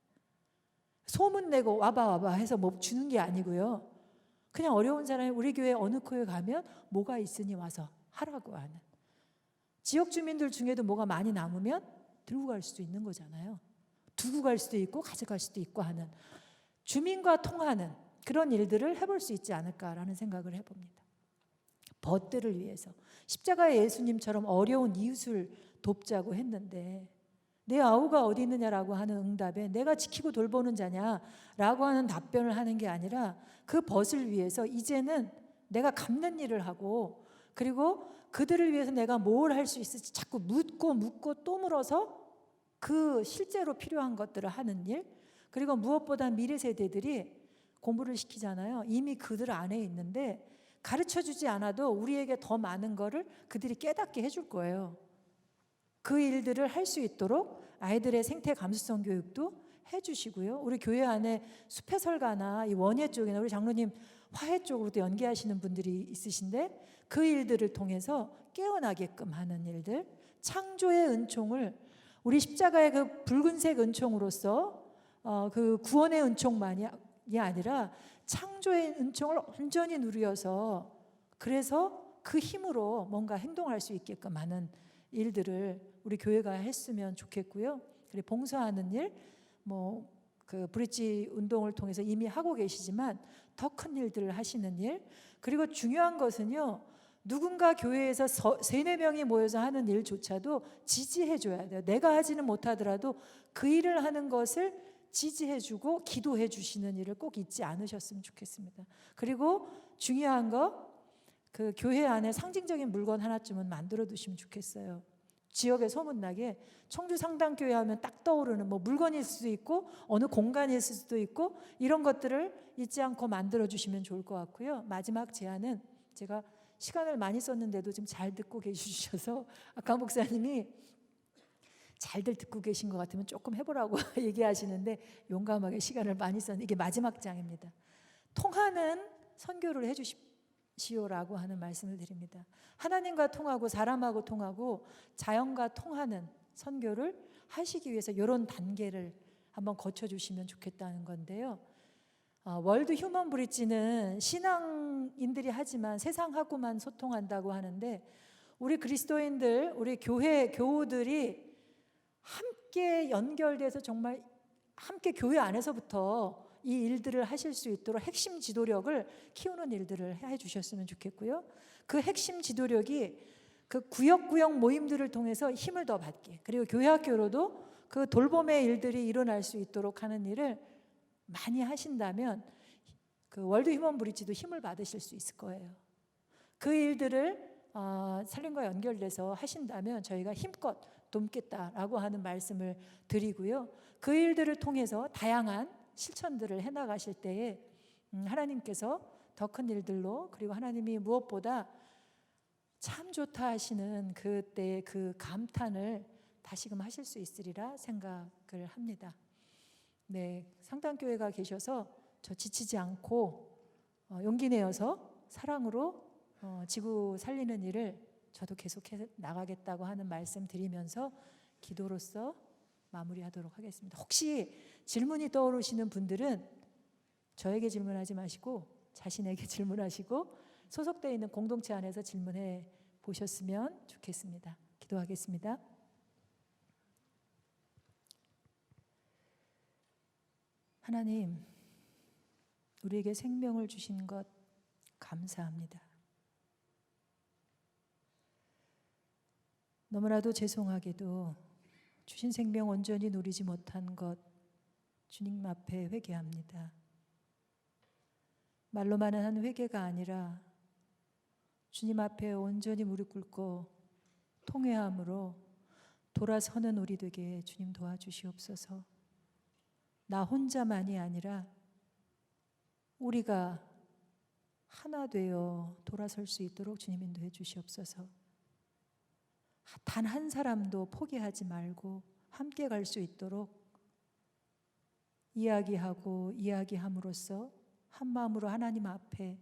Speaker 1: 소문 내고 와봐 해서 뭐 주는 게 아니고요. 그냥 어려운 사람이 우리 교회 어느 코에 가면 뭐가 있으니 와서 하라고 하는, 지역 주민들 중에도 뭐가 많이 남으면 들고 갈 수도 있는 거잖아요. 두고 갈 수도 있고 가져갈 수도 있고 하는, 주민과 통하는 그런 일들을 해볼 수 있지 않을까라는 생각을 해봅니다. 벗들을 위해서 십자가의 예수님처럼 어려운 이웃을 돕자고 했는데, 내 아우가 어디 있느냐라고 하는 응답에 내가 지키고 돌보는 자냐라고 하는 답변을 하는 게 아니라, 그 벗을 위해서 이제는 내가 갚는 일을 하고, 그리고 그들을 위해서 내가 뭘 할 수 있을지 자꾸 묻고 또 물어서 그 실제로 필요한 것들을 하는 일, 그리고 무엇보다 미래 세대들이 공부를 시키잖아요. 이미 그들 안에 있는데 가르쳐주지 않아도 우리에게 더 많은 거를 그들이 깨닫게 해줄 거예요. 그 일들을 할 수 있도록 아이들의 생태 감수성 교육도 해주시고요. 우리 교회 안에 수패설가나 이 원예 쪽이나 우리 장로님 화해 쪽으로도 연계하시는 분들이 있으신데, 그 일들을 통해서 깨어나게끔 하는 일들, 창조의 은총을, 우리 십자가의 그 붉은색 은총으로서 그 구원의 은총만이 아니라 창조의 은총을 온전히 누려서, 그래서 그 힘으로 뭔가 행동할 수 있게끔 하는 일들을 우리 교회가 했으면 좋겠고요. 그리고 봉사하는 일, 그 브릿지 운동을 통해서 이미 하고 계시지만 더 큰 일들을 하시는 일, 그리고 중요한 것은요, 누군가 교회에서 3-4명이 모여서 하는 일조차도 지지해 줘야 돼요. 내가 하지는 못하더라도 그 일을 하는 것을 지지해 주고 기도해 주시는 일을 꼭 잊지 않으셨으면 좋겠습니다. 그리고 중요한 거, 그 교회 안에 상징적인 물건 하나쯤은 만들어 두시면 좋겠어요. 지역에 소문나게 청주 상당교회 하면 딱 떠오르는 뭐 물건일 수도 있고 어느 공간일 수도 있고 이런 것들을 잊지 않고 만들어 주시면 좋을 것 같고요. 마지막 제안은 제가 시간을 많이 썼는데도 좀 잘 듣고 계셔서 아까 목사님이 잘들 듣고 계신 것 같으면 조금 해보라고 얘기하시는데 용감하게 시간을 많이 썼는데 이게 마지막 장입니다. 통하는 선교를 해주십시오라고 하는 말씀을 드립니다. 하나님과 통하고 사람하고 통하고 자연과 통하는 선교를 하시기 위해서 이런 단계를 한번 거쳐주시면 좋겠다는 건데요. 월드 휴먼 브릿지는 신앙인들이 하지만 세상하고만 소통한다고 하는데 우리 그리스도인들, 우리 교회 교우들이 함께 연결돼서 정말 함께 교회 안에서부터 이 일들을 하실 수 있도록 핵심 지도력을 키우는 일들을 해 주셨으면 좋겠고요. 그 핵심 지도력이 그 구역 모임들을 통해서 힘을 더 받게, 그리고 교회 학교로도 그 돌봄의 일들이 일어날 수 있도록 하는 일을 많이 하신다면 그 월드 휴먼 브릿지도 힘을 받으실 수 있을 거예요. 그 일들을 살림과 연결돼서 하신다면 저희가 힘껏 돕겠다라고 하는 말씀을 드리고요. 그 일들을 통해서 다양한 실천들을 해나가실 때에 하나님께서 더 큰 일들로, 그리고 하나님이 무엇보다 참 좋다 하시는 그때의 그 감탄을 다시금 하실 수 있으리라 생각을 합니다. 네, 상당교회가 계셔서 저 지치지 않고 용기 내어서 사랑으로 지구 살리는 일을 저도 계속해 나가겠다고 하는 말씀 드리면서 기도로서 마무리하도록 하겠습니다. 혹시 질문이 떠오르시는 분들은 저에게 질문하지 마시고 자신에게 질문하시고 소속되어 있는 공동체 안에서 질문해 보셨으면 좋겠습니다. 기도하겠습니다. 하나님, 우리에게 생명을 주신 것 감사합니다. 너무나도 죄송하게도 주신 생명 온전히 누리지 못한 것 주님 앞에 회개합니다. 말로만은 한 회개가 아니라 주님 앞에 온전히 무릎 꿇고 통회함으로 돌아서는 우리 되게 주님 도와주시옵소서. 나 혼자만이 아니라 우리가 하나 되어 돌아설 수 있도록 주님 인도해 주시옵소서. 단 한 사람도 포기하지 말고 함께 갈 수 있도록 이야기함으로써 한 마음으로 하나님 앞에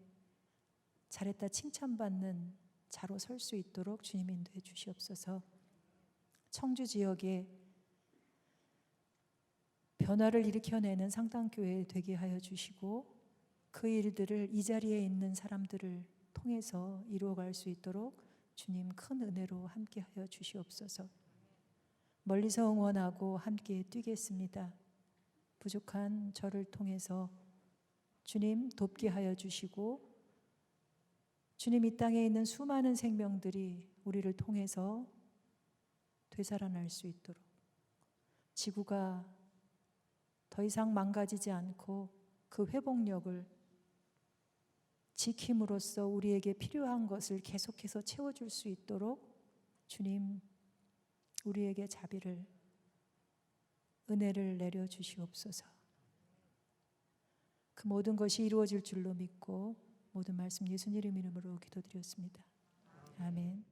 Speaker 1: 잘했다 칭찬받는 자로 설 수 있도록 주님 인도해 주시옵소서. 청주 지역에 변화를 일으켜내는 상당교회 되게 하여 주시고 그 일들을 이 자리에 있는 사람들을 통해서 이루어갈 수 있도록 주님 큰 은혜로 함께하여 주시옵소서. 멀리서 응원하고 함께 뛰겠습니다. 부족한 저를 통해서 주님 돕게 하여 주시고 주님 이 땅에 있는 수많은 생명들이 우리를 통해서 되살아날 수 있도록 지구가 더 이상 망가지지 않고 그 회복력을 지킴으로써 우리에게 필요한 것을 계속해서 채워줄 수 있도록 주님 우리에게 자비를 은혜를 내려주시옵소서. 그 모든 것이 이루어질 줄로 믿고 모든 말씀 예수님 이름으로 기도드렸습니다. 아멘.